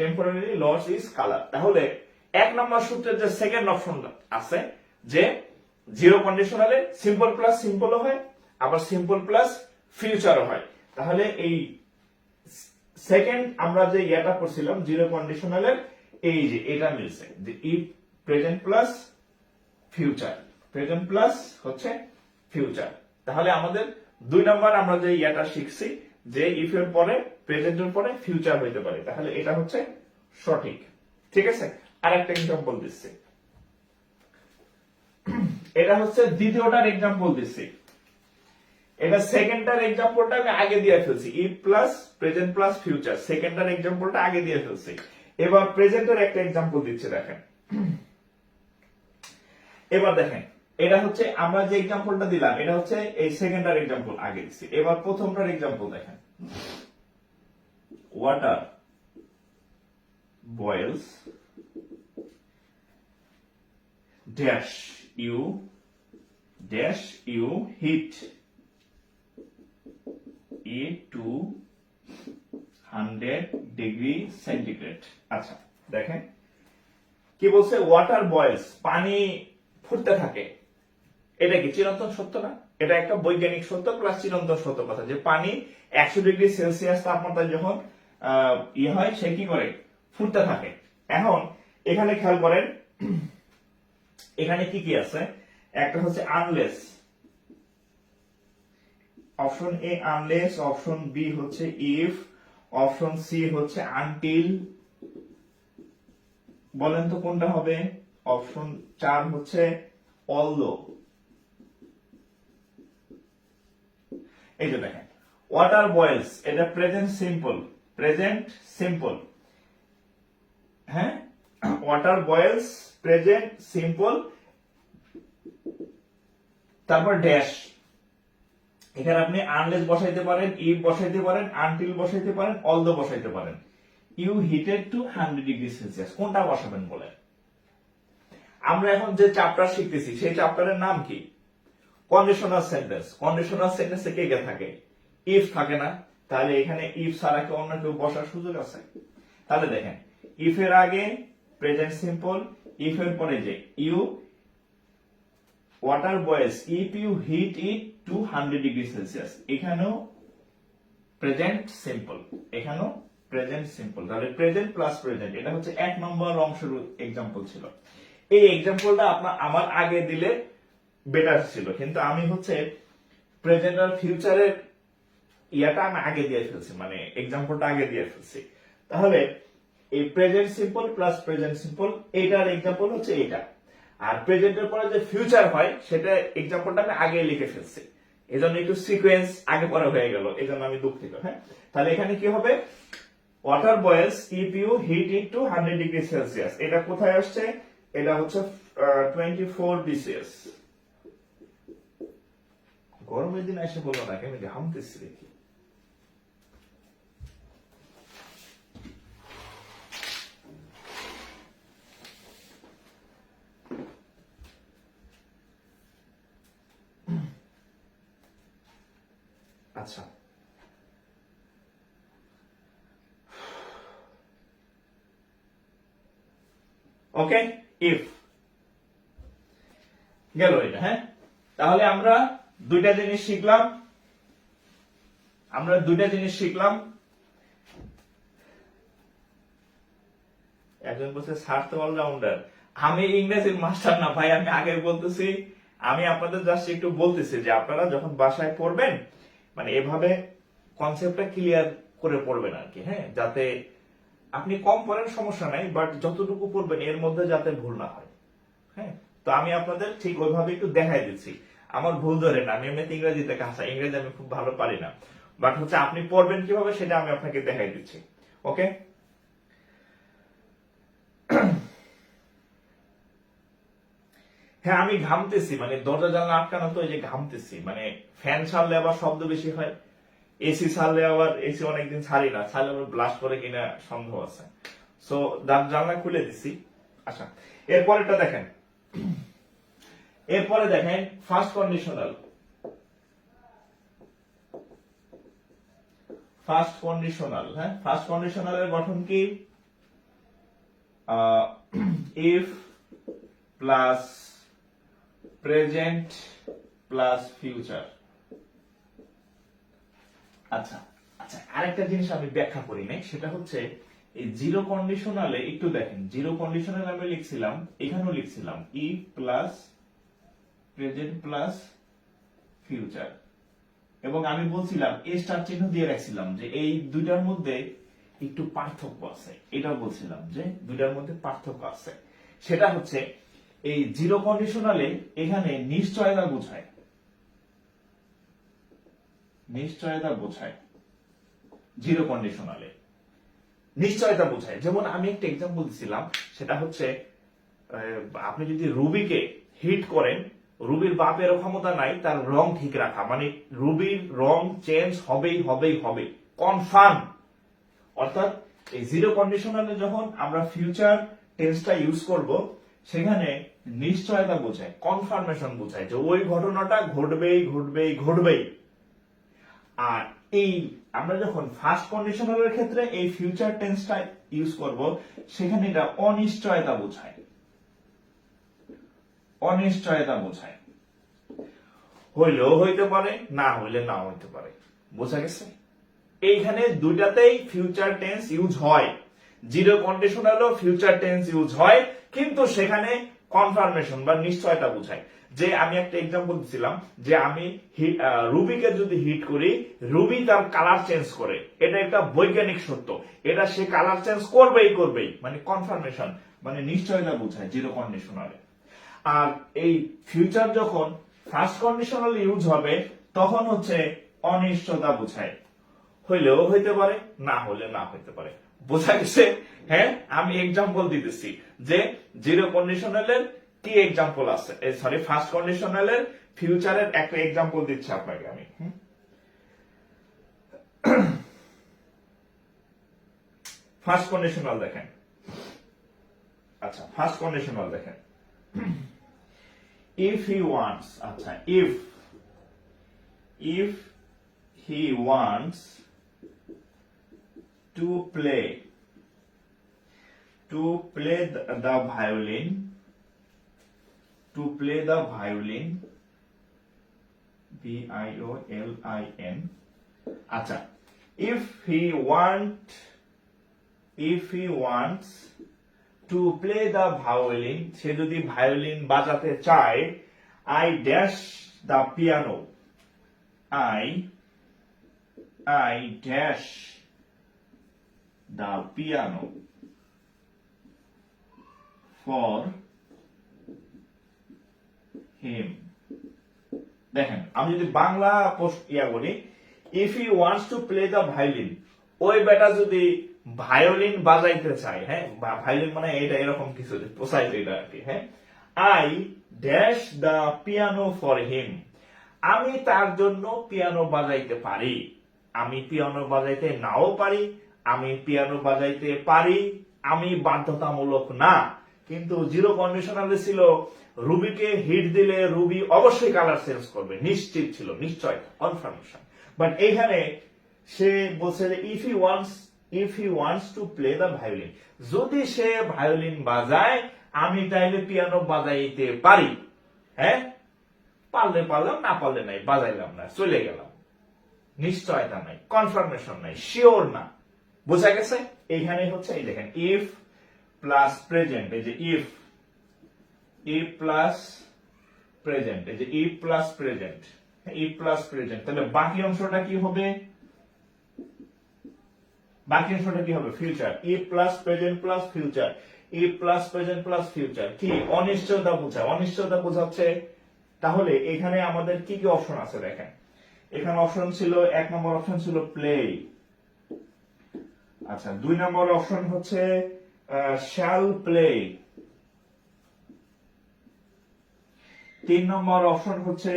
temporarily lose its color। তাহলে এক নম্বর সূত্রের যে সেকেন্ড অপশন আছে যে জিরো কন্ডিশনালে সিম্পল প্লাস সিম্পলও হয়, আবার সিম্পল প্লাস ফিউচারও হয়। তাহলে এই সেকেন্ড আমরা যে ইয়াটা করছিলাম জিরো কন্ডিশনালের, এই যে এটা মিলছে যে if present plus future, present plus হচ্ছে ফিউচার। তাহলে আমাদের 2 নম্বর আমরা যে ইয়াটা শিখছি যে ইফ এর পরে প্রেজেন্টের পরে ফিউচার হইতে পারে, তাহলে এটা হচ্ছে সঠিক। ঠিক আছে, আরেকটা এক্সাম্পল দিচ্ছি, এটা হচ্ছে দ্বিতীয়টার এক্সাম্পল দিচ্ছি। এটা সেকেন্ডটার এক্সাম্পলটা আমি আগে দিয়ে ফেলছি, if plus present plus future, সেকেন্ডটার এক্সাম্পলটা আগে দিয়ে ফেলছি। এবার প্রেজেন্টের একটা এক্সাম্পল দিচ্ছি দেখেন। এবার দেখেন, এটা হচ্ছে আমরা যে এক্সাম্পলটা দিলাম এটা হচ্ছে এই সেকেন্ডার এক্সাম্পল আগে দিচ্ছি। এবার প্রথমটার এক্সাম্পল দেখেন, water boils dash you heat it to 100 degree centigrade. আচ্ছা, দেখেন কি বলছে? ওয়াটার বয়েলস, পানি ফুটতে থাকে। এটা কি চিরন্তন সত্য না? এটা একটা বৈজ্ঞানিক সত্য প্লাস চিরন্তন সত্য কথা যে পানি 100 ডিগ্রি সেলসিয়াস তাপমাত্রায় যখন ইয়ে হয় সে কি করে? ফুটতে থাকে। এখন এখানে খেয়াল করেন, এখানে কি কি আছে? একটা হচ্ছে unless, option A unless, option B হচ্ছে ইফ, অপশন সি হচ্ছে আনটিল। বলেন তো কোনটা হবে? অপশন 4 হচ্ছে অলদো। এই যে দেখেন, ওয়াটার বয়েলস, এটা প্রেজেন্ট সিম্পল, প্রেজেন্ট সিম্পল। হ্যাঁ, ওয়াটার বয়েলস প্রেজেন্ট সিম্পল, তারপর ড্যাশ। এখানে আপনি আনলেস বসাইতে পারেন, ইফ বসাইতে পারেন, আনটিল বসাইতে পারেন, অলদো বসাইতে পারেন। You heated to 100 degree Celsius, কোনটা বসাবেন বলে? আমরা এখন যে চ্যাপ্টার শিখতেছি সেই চ্যাপ্টারের নাম কি? Conditional sentence. কন্ডিশনাল সেন্টেন্সে কে কে থাকে? ইফ থাকে না। তাহলে এখানে ইফ ছাড়া কি অন্য কেউ বসার সুযোগ আছে? তাহলে দেখেন, ইফ এর আগে প্রেজেন্ট সিম্পল, ইফ এর পরে যে you, water boils if you heat it to 100 degree Celsius, এখানেও প্রেজেন্ট সিম্পল, এখানেও প্রেজেন্ট সিম্পল। তাহলে প্রেজেন্ট প্লাস প্রেজেন্ট, এটা হচ্ছে 1 নম্বর অংশের এক্সাম্পল ছিল। এই এক্সাম্পলটা আমার আগে দিলে বেটার ছিল, কিন্তু আমি হচ্ছে প্রেজেন্ট আর ফিউচারের ইয়াটা আমি আগে দিয়ে ফেলছি, মানে এক্সাম্পলটা আগে দিয়ে ফেলছি। তাহলে এই present simple plus present simple, এইটার এক্সাম্পল হচ্ছে এটা। আর প্রেজেন্টের পরে যে ফিউচার হয় সেটা এক্সাম্পলটা আমি আগে লিখে ফেলছি, এজন্য একটু সিকোয়েন্স আগে পরে হয়ে গেল, এজন্য আমি দুঃখিত। হ্যাঁ, তাহলে এখানে কি হবে, water boils if you heat it to 100 degree Celsius. এটা কোথায় আসছে, এটা হচ্ছে 24 BCS। গরমের দিন এসে বললো না আমি ঘামতেছি দেখি। আচ্ছা, ওকে, ইফ গেল এটা। হ্যাঁ, তাহলে আমরা দুইটা জিনিস শিখলাম, একজন বলছে স্যার তো অলরাউন্ডার। আমি ইংরেজির মাস্টার না ভাই, আমি আগে বলতেছি, আমি আপনাদের জাস্ট একটু বলতেছি যে আপনারা যখন বাসায় পড়বেন মানে এভাবে কনসেপ্টটা ক্লিয়ার করে পড়বেন আর কি। হ্যাঁ, যাতে আপনি কম পড়েন সমস্যা নাই, বাট যতটুকু পড়বেন এর মধ্যে যাতে ভুল না হয়। হ্যাঁ, তো আমি আপনাদের ঠিক ওইভাবে একটু দেখাই দিচ্ছি। আমার ভুল ধরে না, আমি এমনিতে ইংরেজিতে কাঁচা, ইংরেজি আমি খুব ভালো পারি না, বাট হচ্ছে আপনি পড়বেন কিভাবে সেটা আমি আপনাকে দেখাই দিচ্ছি। ওকে, হ্যাঁ আমি ঘামতেছি, মানে দরজা জানলা আটকানো তো, এই যে ঘামতেছি, মানে ফ্যান ছাড়লে আবার শব্দ বেশি হয়, এসি ছাড়লে আবার, এসি অনেকদিন ছাড়ি না, ছাড়লে আবার ব্লাস্ট করে কিনা সন্দেহ আছে, সো জানলা খুলে দিছি। আচ্ছা, এরপরেটা দেখেন, এরপরে দেখেন ফার্স্ট কন্ডিশনাল। হ্যাঁ, ফার্স্ট কন্ডিশনালের গঠন কি, if plus present plus future. আচ্ছা আচ্ছা, আরেকটা জিনিস আমি ব্যাখ্যা করি নাই, সেটা হচ্ছে এই জিরো কন্ডিশনালে একটু দেখেন, জিরো কন্ডিশনালে আমি লিখছিলাম, এখানেও লিখছিলাম if plus present plus future, এবং আমি বলছিলাম এ স্টার চিহ্ন দিয়ে রাখছিলাম যে এই দুইটার মধ্যে একটু পার্থক্য আছে, এটাও বলছিলাম যে দুইটার মধ্যে পার্থক্য আছে। সেটা হচ্ছে এই জিরো কন্ডিশনালে এখানে নিশ্চয়তা বোঝায়, জিরো কন্ডিশনালে নিশ্চয়তা বোঝায়। যেমন আমি একটা এক্সাম্পল দিছিলাম, সেটা হচ্ছে আপনি যদি রুবিকে হিট করেন, রুবির বাপের ক্ষমতা নাই তার রং ঠিক রাখা, মানে রুবির রং চেঞ্জ হবে কনফার্ম। অর্থাৎ এই জিরো কন্ডিশনালে যখন আমরা ফিউচার টেন্সটা ইউজ করব, সেখানে নিশ্চয়তা বোঝায়, কনফার্মেশন বোঝায় যে ওই ঘটনাটা ঘটবেই। আর এই আমরা যখন ফার্স্ট কন্ডিশনালের ক্ষেত্রে এই ফিউচার টেন্সটা ইউজ করব, সেখানে এটা অনিশ্চয়তা বোঝায়, হইলেও হইতে পারে, না হইলে নাও হইতে পারে। বোঝা গেছে? এইখানে দুইটাতেই ফিউচার টেন্স ইউজ হয়, জিরো কন্ডিশনালও ফিউচার টেন্স ইউজ হয়, কিন্তু সেখানে কনফার্মেশন বা নিশ্চয়তা বোঝায়। যে আমি একটা এক্সাম্পল দিছিলাম যে আমি রুবিকে যদি হিট করি, রুবি তার কালার চেঞ্জ করে, এটা একটা বৈজ্ঞানিক সত্য, এটা সে কালার চেঞ্জ করবেই, মানে কনফার্মেশন, মানে নিশ্চয়তা বোঝায় জিরো কন্ডিশনালে। আর এই ফিউচার যখন ফার্স্ট কন্ডিশনাল ইউজ হবে, তখন হচ্ছে অনিশ্চয়তা বোঝায়, হইলেও হইতে পারে, না হলে না হইতে পারে। বোঝা গেছে? হ্যাঁ, আমি এক্সাম্পল দিতেছি যে জিরো কন্ডিশনালের কি এক্সাম্পল আছে, সরি ফার্স্ট কন্ডিশনালের ফিউচারের একটা এক্সাম্পল দিচ্ছি আপনাকে আমি। ফার্স্ট কন্ডিশনাল দেখেন, আচ্ছা ফার্স্ট কন্ডিশনাল দেখেন, if he wants, আচ্ছা if he wants to play the violin, VIOLIN, আচ্ছা if he want if he wants to play the violin, সে যদি ভায়োলিন বাজাতে চায়, I dash the piano, I dash the piano for him. দেখেন, আমি যদি বাংলা বলি, if he wants to play the violin, ওই বেটা যদি ভায়োলিন বাজাইতে চায়, হ্যাঁ, ভায়োলিন মানে এটা এরকম কিছু পোসাইতে এটা আর কি, হ্যাঁ, I dash the piano for him, আমি তার জন্য পিয়ানো বাজাইতে পারি। আমি পিয়ানো বাজাইতে নাও পারি, আমি পিয়ানো বাজাইতে পারি, আমি বাধ্যতামূলক না। কিন্তু জিরো কন্ডিশনালে ছিল রুবিকে হিট দিলে রুবি অবশ্যই কালার চেঞ্জ করবে, নিশ্চিত ছিল, নিশ্চয়, কনফার্মেশন। বাট এইখানে সে বলছে যে if he wants to play the violin, যদি সে ভায়োলিন বাজায় আমি তাইলে পিয়ানো বাজাইতে পারি, হ্যাঁ, পারলে পারলাম, না পারলে নাই, বাজাইলাম না, চলে গেলাম। নিশ্চয়তা নাই, কনফার্মেশন নাই, শিওর না। বোঝা গেছে? এইখানে হচ্ছে এই দেখেন, ইফ প্লাস প্রেজেন্ট, এই যে ইফ প্লাস প্রেজেন্ট, এই যে if plus present, if plus present, তাহলে বাকি অংশটা কি হবে? বাকি অংশটা কি হবে? Future. If plus present plus future, if plus present plus future, কি অনিশ্চয়তা বোঝায়, অনিশ্চয়তা বোঝাচ্ছে। তাহলে এখানে আমাদের কি কি অপশন আছে দেখেন, এখানে অপশন ছিল, এক নম্বর অপশন ছিল প্লে, আচ্ছা, দুই নম্বর অপশন হচ্ছে শ্যাল প্লে, তিন নম্বর অপশন হচ্ছে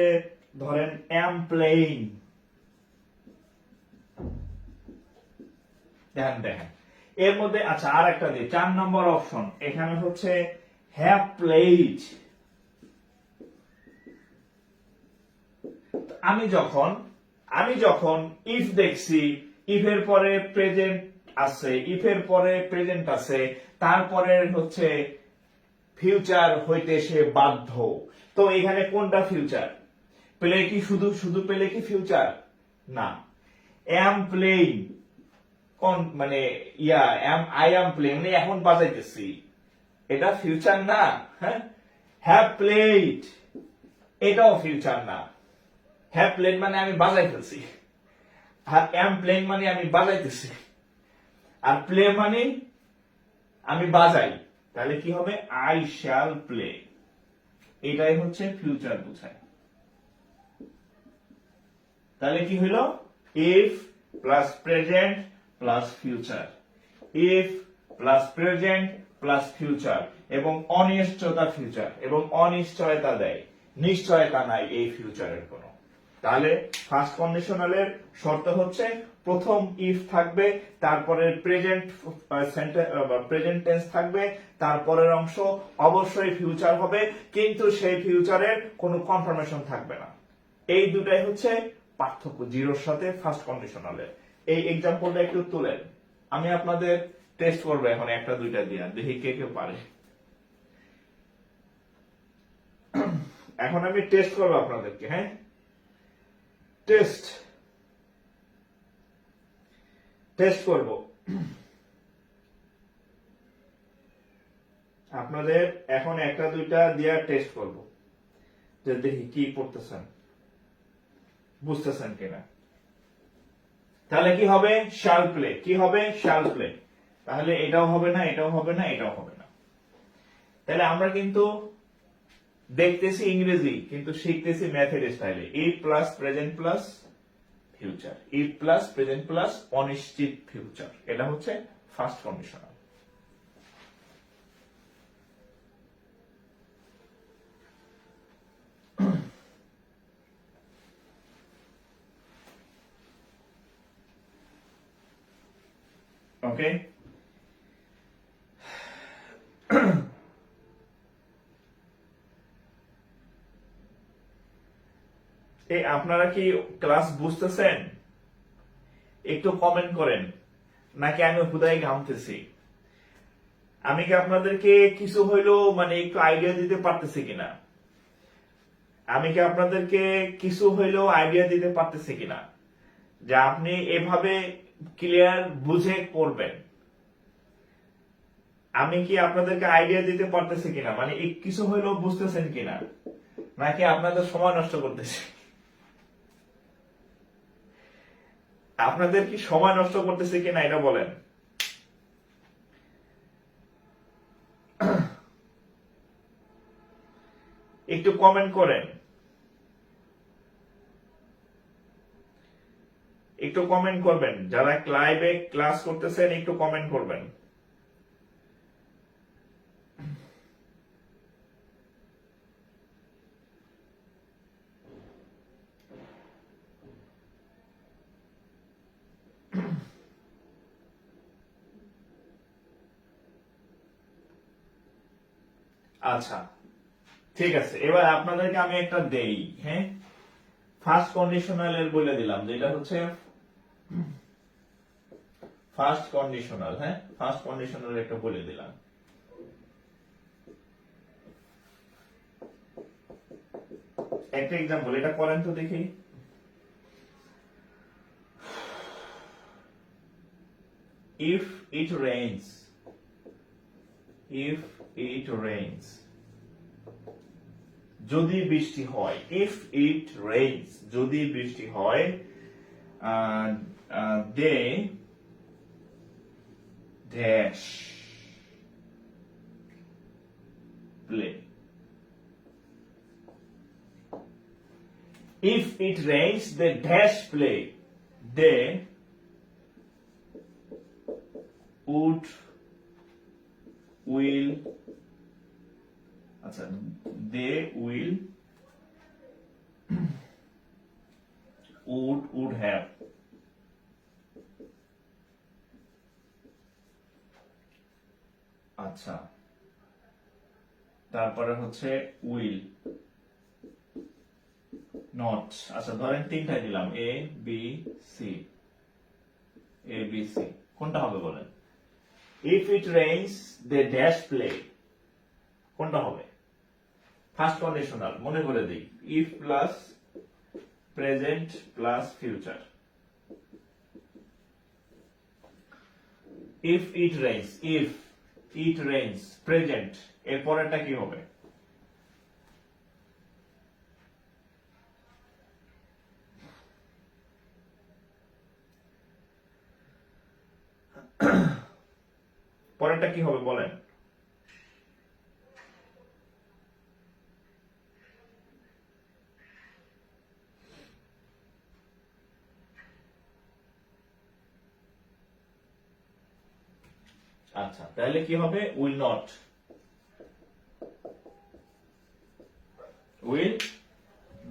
ধরেন এম প্লেইং। দেখেন এর মধ্যে, আচ্ছা আর একটা দিই, চার নম্বর অপশন এখানে হচ্ছে হ্যাভ প্লেইড। আমি যখন ইফ দেখছি, ইফের পরে প্রেজেন্ট আছে, ইফের পরে প্রেজেন্ট আছে, তারপরে হচ্ছে ফিউচার হইতে সে বাধ্য। তো এখানে কোনটা ফিউচার? প্লে কি শুধু প্লে কি ফিউচার? না। এম প্লেইং কোন মানে আই এম প্লেইং মানে এখন বাজাইতেছি, এটা ফিউচার না। হ্যাঁ, হ্যাভ প্লেইড এটাও ফিউচার না। হ্যাভ প্লেইড মানে আমি বাজাই ফেলছি, আর এম প্লেইং মানে আমি বাজাইতেছি, আর প্লে মানে আমি বাজাই। তাহলে কি হবে? আই শ্যাল প্লে, এটাই হচ্ছে ফিউচার বোঝায়। তাহলে কি হইল? If plus present plus future, if plus present plus future, এবং অনিশ্চয়তা ফিউচার, এবং অনিশ্চয়তা দেয়, নিশ্চয়তা নাই এই ফিউচারের কোনো। তাহলে ফার্স্ট কন্ডিশনালের শর্ত হচ্ছে প্রথম ইফ থাকবে, তারপরে প্রেজেন্ট টেন্স থাকবে, তারপরের অংশ অবশ্যই ফিউচার হবে, কিন্তু সেই ফিউচারের কোনো কনফার্মেশন থাকবে না। এই দুটাই হচ্ছে পার্থক্য জিরোর সাথে ফার্স্ট কন্ডিশনালের। এই এক্সাম্পলটা একটু তুলেন, আমি আপনাদের টেস্ট করবো এখন একটা দুইটা দিয়ে, দেখি কে কে পারে। এখন আমি টেস্ট করবো আপনাদেরকে, হ্যাঁ, টেস্ট করব আপনাদের, এখন একটা দুইটা দিয়ে টেস্ট করব, যে দেখি কি পড়তেছেন, বুঝতেছেন কিনা। তাহলে কি হবে? Shall play. কি হবে? Shall play. তাহলে এটাও হবে না, এটাও হবে না, এটাও হবে না। তাহলে আমরা কিন্তু দেখতেছি ইংরেজি, কিন্তু শিখতেছি ম্যাথের স্টাইলে। If plus present plus future, if plus present plus অনিশ্চিত ফিউচার, এটা হচ্ছে ফার্স্ট কন্ডিশনাল। ওকে, আপনারা কি ক্লাস বুঝতেছেন? একটু কমেন্ট করেন, নাকি আমি হুদাই ঘামতেছি? আমি কি আপনাদেরকে কিছু হইলেও মানে একটু আইডিয়া দিতে পারতেছি কিনা? আমি কি আপনাদেরকে কিছু হইলেও আইডিয়া দিতে পারতেছি কিনা যে আপনি এভাবে ক্লিয়ার বুঝে করবেন? আমি কি আপনাদেরকে আইডিয়া দিতে পারতেছি কিনা, মানে কিছু হইলেও বুঝতেছেন কিনা, নাকি আপনাদের সময় নষ্ট করতেছি? আপনাদের কি সময় নষ্ট করতেছে কিনা এটা বলেন। একটু কমেন্ট করেন, একটু কমেন্ট করবেন। যারা লাইভে ক্লাস করতেছেন একটু কমেন্ট করবেন। আচ্ছা ঠিক আছে, এবার আপনাদেরকে আমি একটা দেই। হ্যাঁ, ফার্স্ট কন্ডিশনাল এর বলে দিলাম, যেটা হচ্ছে ফার্স্ট কন্ডিশনাল। হ্যাঁ, ফার্স্ট কন্ডিশনাল একটা বলে দিলাম। একটা এক্সাম্পল, এটা করেন তো দেখি। if it rains, if it rains, যদি বৃষ্টি হয়, if it rains, যদি বৃষ্টি হয়, they dash play. If it rains, they dash play. They will, আচ্ছা, they would have, আচ্ছা, তারপরে হচ্ছে will not, আচ্ছা ধরেন তিনটা দিলাম, এ বি সি, এ বি সি, কোনটা হবে বলেন? if it rains they dash play, কোনটা হবে? ফার্স্ট কন্ডিশনাল, মনে করে দিই, if plus present plus future. if it rains, if it rains present, এর পরেরটা কি হবে? পরেরটা কি হবে বলেন? আচ্ছা, তাহলে কি হবে? will not, will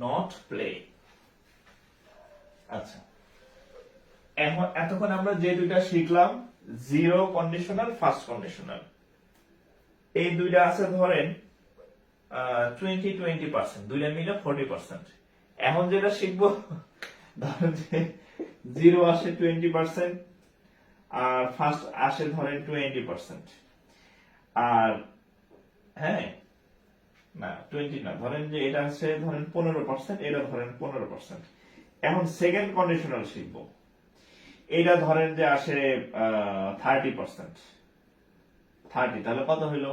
not play। আচ্ছা, এখন এতক্ষণ আমরা যে দুইটা শিখলাম, জিরো কন্ডিশনাল, ফার্স্ট কন্ডিশনাল, এই দুইটা আছে ধরেন 20-20%, দুইটা মিলে 40%। এখন যেটা শিখবো, ধরেন যে জিরো আসে 20%, আর ফার্স্ট আসে ধরেন 20%, আর হ্যাঁ না 20 না, ধরেন যে এটা আছে ধরেন 15%, এটা ধরেন 15%। এখন সেকেন্ড কন্ডিশনাল শিখবো, এটা ধরেন যে আসে 30%, 30, তাহলে কত হইল?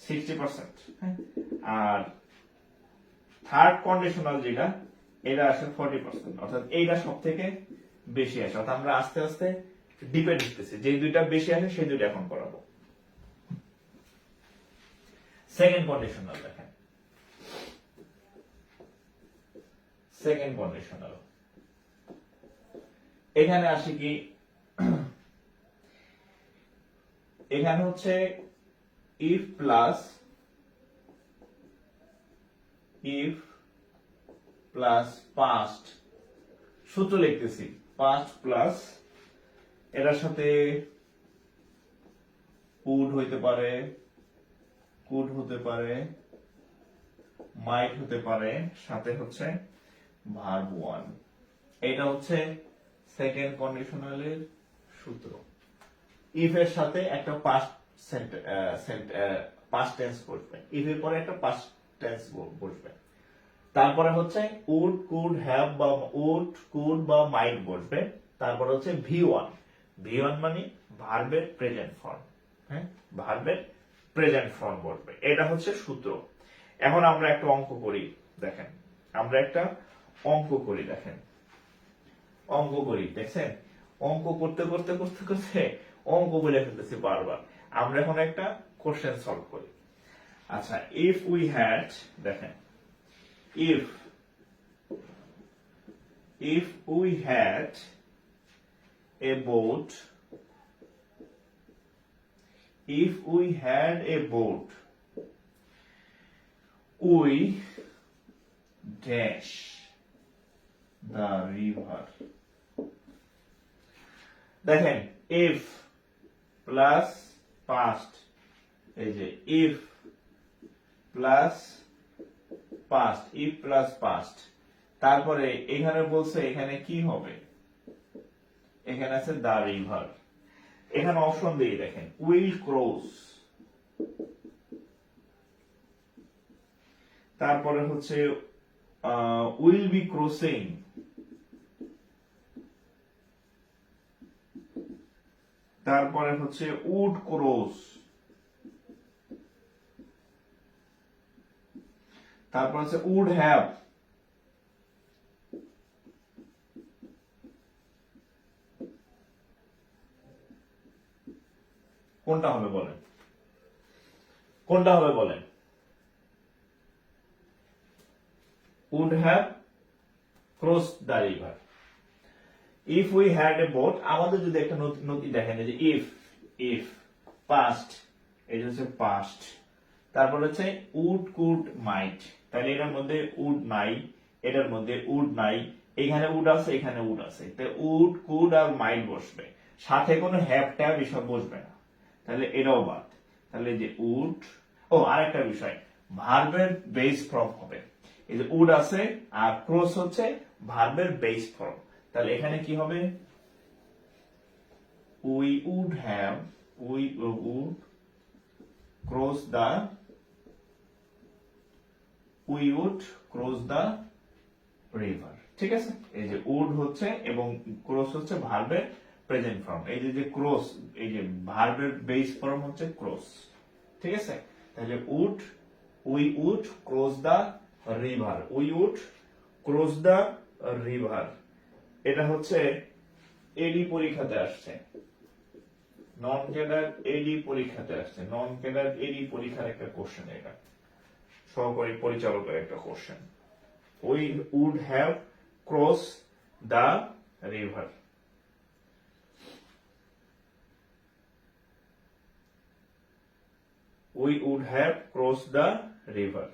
60%। আর থার্ড কন্ডিশনাল যেটা, এটা আসে 40%, অর্থাৎ এইটা সব থেকে বেশি আসে। অর্থাৎ আমরা আস্তে আস্তে ডিপে ঢুকতেছি, যে দুইটা বেশি আসে সেই দুইটা এখন করাবো। সেকেন্ড কন্ডিশনাল দেখেন, সেকেন্ড কন্ডিশনাল, এখানে আসি কি, এখানে হচ্ছে if প্লাস পাস্ট, সূত্র লিখতেছি, পাস্ট প্লাস এটার সাথে would হইতে পারে, could হতে পারে, might হতে পারে, সাথে হচ্ছে ভার্ব ওয়ান। এটা হচ্ছে সেকেন্ড কন্ডিশনালের সূত্র। ইফ এর সাথে একটা পাস্ট টেন্স বসবে, ইফ এর পরে একটা পাস্ট টেন্স বসবে, তারপরে হচ্ছে উড, কুড, হ্যাভ বা উড, কুড বা মাইট বসবে, তারপরে হচ্ছে ভি ওয়ান। ভি ওয়ান মানে ভার্বের প্রেজেন্ট ফর্ম। হ্যাঁ, ভার্বের প্রেজেন্ট ফর্ম বসবে, এটা হচ্ছে সূত্র। এখন আমরা একটা অঙ্ক করি, দেখেন আমরা একটা অঙ্ক করি, দেখেন অঙ্ক করি, দেখছেন অঙ্ক করতে করতে করতে করতে অঙ্ক বলে ফেলতেছি বারবার। আমরা এখন একটা কোশ্চেন সলভ করি। আচ্ছা, ইফ উই হ্যাড, দেখেন if we had a boat, if we had a boat, we dash the river. দেখেন if প্লাস past, এই যে if plus past, if plus past, তারপরে এখানে বলছে এখানে কি হবে, এখানে আছে দা রিভার। এখানে অপশন দিয়ে দেখেন উইল ক্রস, তারপরে হচ্ছে উইল বি ক্রসিং, তারপরে হচ্ছে উড ক্রস, তারপর হচ্ছে উড হ্যাভ, কোনটা হবে বলেন, কোনটা হবে বলেন? would have crossed the river. If we had a boat, আমাদের যদি একটা নতি দেখেন যে if past, এটা হচ্ছে past, তারপর হচ্ছে would could might, তাহলে এটার মধ্যে would নাই, এটার মধ্যে would নাই, এখানে would আছে, এখানে would আছে, তাই would could আর might বসবে, সাথে কোনো have ট্যাব এসব বসবে না, তাহলে এটাও বাদ। তাহলে যে would, ও আরেকটা বিষয়, ভার্বের বেস ফর্ম হবে, এই যে উড আছে আর ক্রস হচ্ছে ভার্বের বেস ফর্ম, তাহলে এখানে কি হবে, we would cross the river, ঠিক আছে। এই যে উড হচ্ছে এবং ক্রস হচ্ছে ভার্বের প্রেজেন্ট ফর্ম, এই যে ক্রস, এই যে ভার্বের বেস ফর্ম হচ্ছে ক্রস, ঠিক আছে। তাহলে we would cross the river, we would cross the river, এটা হচ্ছে এডি পরীক্ষাতে আসছে, নন ক্যাডার এডি পরীক্ষাতে আসছে, নন ক্যাডার এডি পরীক্ষার একটা কোশ্চেন, এটা সহকারী পরিচালকের একটা question, we would have crossed the river, we would have crossed the river.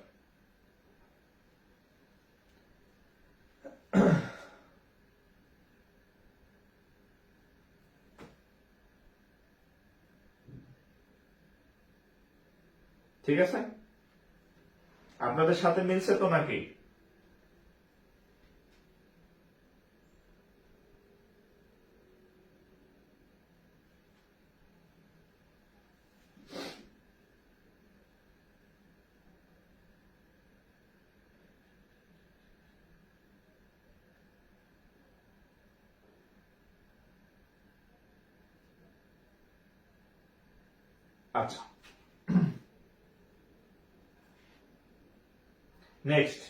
ঠিক আছে, আপনাদের সাথে মিলছে তো নাকি? আচ্ছা, নেক্সট।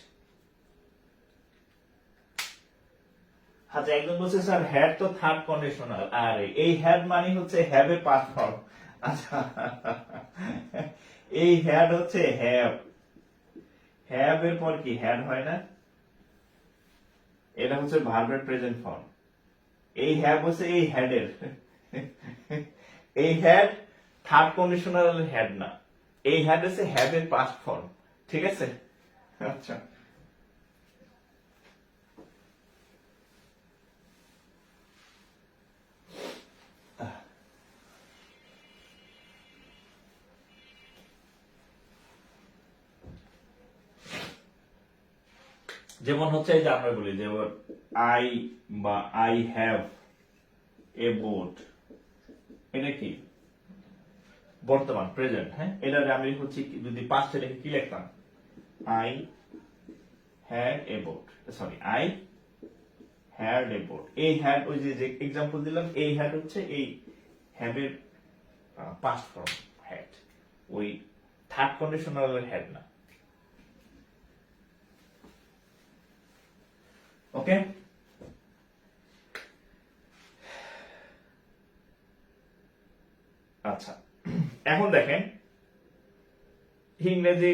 আচ্ছা, একজন বলছে স্যার হ্যাড তো থার্ড কন্ডিশনাল, আর এই হ্যাড মানে হচ্ছে হ্যাভ এ পাস্ট ফর্ম। আচ্ছা, এই হ্যাড হচ্ছে হ্যাভ এর পর কি হ্যাড হয় না, এটা হচ্ছে ভার্বের প্রেজেন্ট ফর্ম, এই হ্যাভ হচ্ছে এই হ্যাডের, এই হ্যাড থার্ড কন্ডিশনাল হ্যাড না, এই হ্যাড হচ্ছে হ্যাভ এর পাস্ট ফর্ম, ঠিক আছে। আচ্ছা, যেমন হচ্ছে এই যে আমরা বলি যে আই বা আই হ্যাভ এ বোট, এটা কি বর্তমান প্রেজেন্ট, হ্যাঁ, এটা আমি হচ্ছে যদি পাস্টে লিখে কি লিখতাম, I had a boat, sorry I had a boat, এই হ্যাড ওই যে এক্সাম্পল দিলাম, এই হ্যাড হচ্ছে এই হ্যাভ এর পাস্ট ফর্ম হ্যাড, ওই থার্ড কন্ডিশনালের হ্যাড না। ওকে, আচ্ছা এখন দেখেন ইংরেজি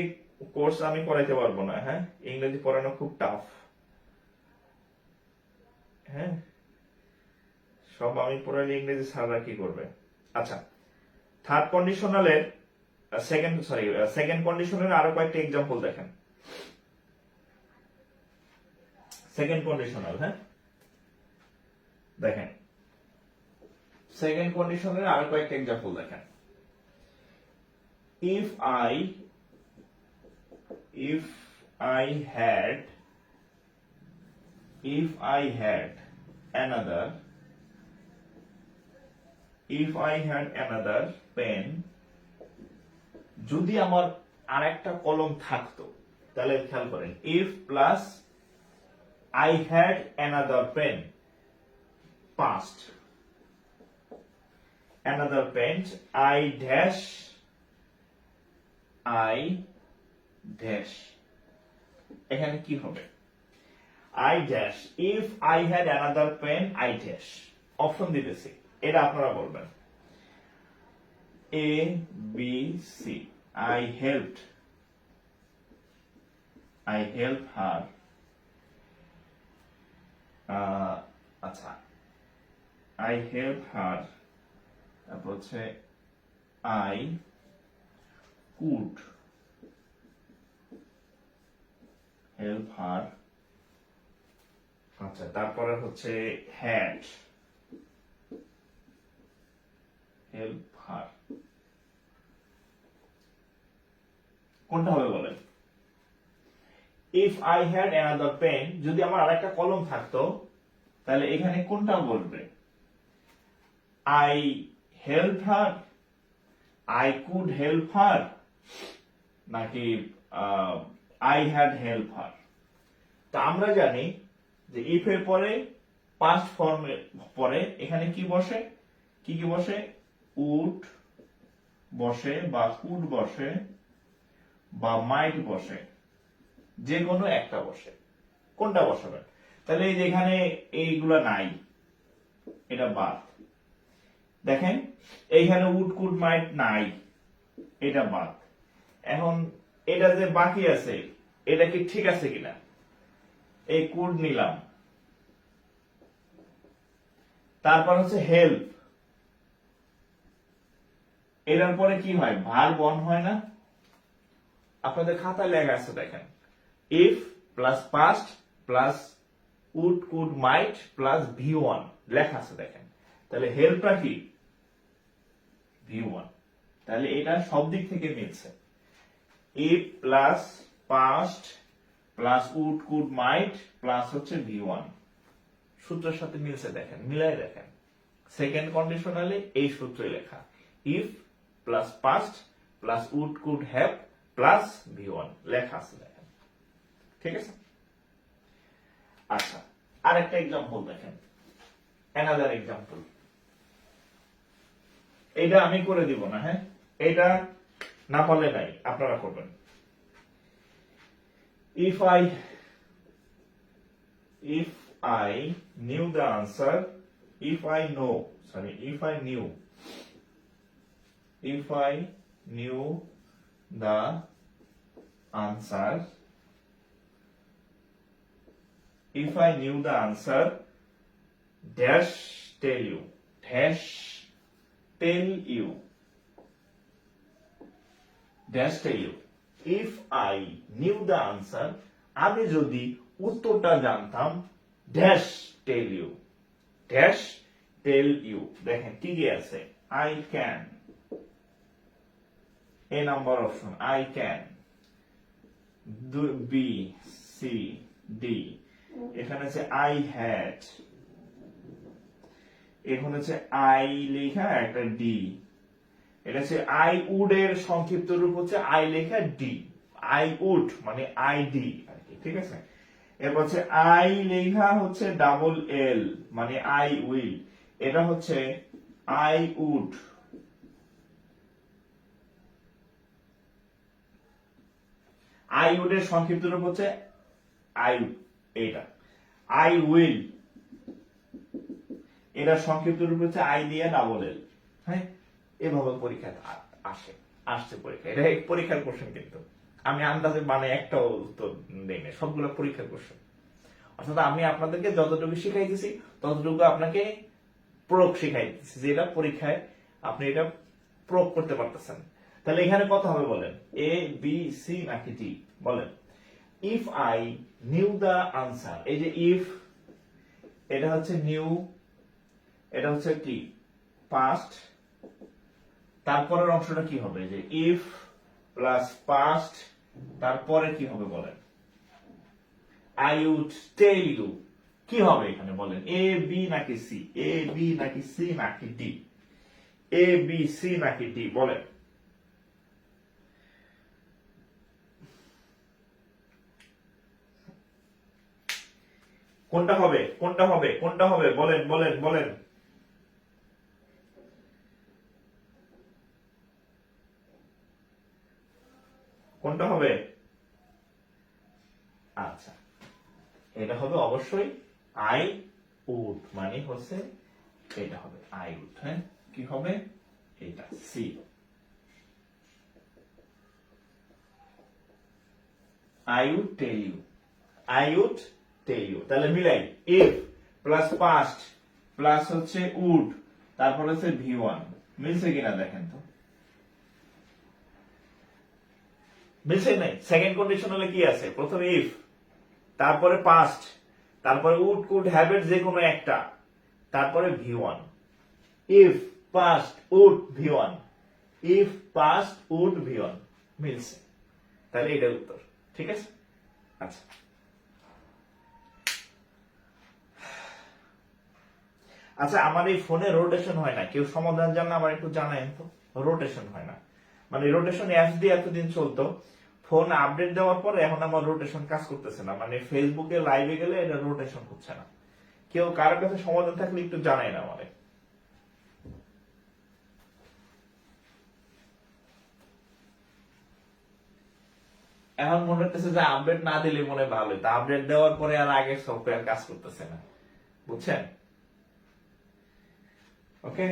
কোর্স আমি পড়াইতে পারবো না, হ্যাঁ ইংরেজি পড়ানো খুব টাফ, হ্যাঁ সব আমি পড়াইলে ইংরেজি স্যাররা কি করবে। আচ্ছা থার্ড কন্ডিশনালের সেকেন্ড কন্ডিশনের আরো কয়েকটা এক্সাম্পল দেখেন। সেকেন্ড কন্ডিশনাল, হ্যাঁ দেখেন সেকেন্ড কন্ডিশনের আরো কয়েকটা এক্সাম্পল দেখেন। if I had another pen, যদি আমার আরেকটা কলম থাকতো, তাহলে খেয়াল করেন if plus I had another pen, past, another pen, I dash এখানে কি হবে? I dash, if I had another pen, I dash, option দিতেছি, এটা আপনারা বলবেন। A B C, I helped her, আচ্ছা I helped her, তারপর হচ্ছে I could help her, আচ্ছা তারপরে হচ্ছে had help her, কোনটা হবে বলেন? if I had another pen, যদি আমার আরেকটা কলম থাকতো, তাহলে এখানে কোনটা বলবে? I helped her, I could help her, নাকি I had helped her? তা আমরা জানি যে if এর পরে past form পরে এখানে কি বসে, কি বসে? would বসে বা could বসে বা might বসে, যে কোনো একটা বসে, কোনটা বসাবেন? তাহলে এই যে এখানে এইগুলা নাই, এটা বাদ। দেখেন এইখানে would could might নাই, এটা বাদ। এখন এটা যে বাকি আছে, এটা কি ঠিক আছে কিনা? এই could নিলাম, তারপর হচ্ছে হেল্প, এটার পরে কি হয়? ভার্ব অন হয় না? আপনাদের খাতায় লেখা আছে দেখেন, if plus past plus would could might plus V1 লেখা আছে দেখেন। তাহলে হেল্পটা কি? V1, তাহলে এটা সব দিক থেকে মিলছে। if plus past plus would could might plus হচ্ছে V1, সূত্রের সাথে মিলছে দেখেন, মিলাই দেখেন। সেকেন্ড কন্ডিশনালে এই সূত্রে লেখা, if plus past plus would could have plus V1 লেখা আছে দেখেন, ঠিক আছে? আচ্ছা আরেকটা এক্সাম্পল দেখেন, অ্যানাদার এক্সাম্পল। এটা আমি করে দিব না, হ্যাঁ এটা না পারলে নাই, আপনারা করবেন। if I knew the answer, if I knew the answer, dash tell you, if I knew the answer, আমি যদি উত্তরটা জানতাম, dash tell you, দেখেন কি কি আছে? I can, a number option, I can, B C D, এখানে আছে I had, এখানে আছে I লেখা একটা D, এটা হচ্ছে I would এর সংক্ষিপ্ত রূপ হচ্ছে I লেখা D, I would মানে ID আর কি, ঠিক আছে? এরপর হচ্ছে I লেখা হচ্ছে ডাবল L মানে I will, এটা হচ্ছে আই উড, আই উড এর সংক্ষিপ্ত রূপ হচ্ছে আই, এইটা আই উইল, এটা সংক্ষিপ্ত রূপ হচ্ছে আই দিয়ে ডাবল এল। হ্যাঁ, এভাবে পরীক্ষা আসছে পরীক্ষা, এটা পরীক্ষার কোশ্চেন, কিন্তু আমি আন্দাজে মানে একটা উত্তর দেই না, সবগুলো পরীক্ষার কোশ্চেন। অর্থাৎ আমি আপনাদেরকে যতটুকু শিখাইতেছি ততটুকু আপনাকে প্রয়োগ শিখাইতেছি, যেটা পরীক্ষায় আপনি এটা প্রয়োগ করতে পারতেছেন। তাহলে এখানে কত হবে বলেন, এ বি সি নাকি ডি? বলেন, if I knew the answer, এই যে ইফ, এটা হচ্ছে নিউ, এটা হচ্ছে কি পাস্ট, তারপরের অংশটা কি হবে, যে ইফ প্লাস পাস্ট, তারপরে কি হবে বলেন, আই উড টেল ইউ, কি হবে এখানে বলেন, এ বি নাকি সি, এ বি নাকি সি নাকি ডি, এ বি সি নাকি ডি বলেন। কোনটা হবে, কোনটা হবে, কোনটা হবে বলেন বলেন বলেন। কোনটা হবে? আচ্ছা, এটা হবে অবশ্যই আই উড, মানে হচ্ছে এটা হবে আই উড। হ্যাঁ, কি হবে এটা, C. I would tell you, I would tell you, তাহলে মিলাই, ইফ প্লাস পাস্ট প্লাস হচ্ছে উড, তারপর হচ্ছে ভি ওয়ান, মিলছে কিনা দেখেন তো, মিলছে নাই? সেকেন্ড কন্ডিশনালে কি আছে, প্রথমে ইফ, তারপরে পাস্ট, তারপরে উড কুড হ্যাভ ইট, যে কোনো একটা, তারপরে V one, if past would V one, if past would V one, মিলছে। তাহলে এটার উত্তর, ঠিক আছে। আচ্ছা, আচ্ছা, আমার এই ফোনে রোটেশন হয় না, কেউ সমাধান জানলে আমার একটু জানায়েন তো, রোটেশন হয় না, মানে রোটেশন অ্যাপস দিয়ে এতদিন চলতো, ফোন আপডেট দেওয়ার পরে এখন আমার রোটেশন কাজ করতেছে না, মানে ফেসবুকে লাইভে গেলে এটা রোটেশন হচ্ছে না। কেউ কারোর কাছে সমাধান থাকলে একটু জানাই না আমারে। এখন মনে হচ্ছে যে আপডেট না দিলে মনে হয় ভালো, তা আপডেট দেওয়ার পরে আর আগের সফটওয়্যার কাজ করতেছে না, বুঝছেন? ওকে,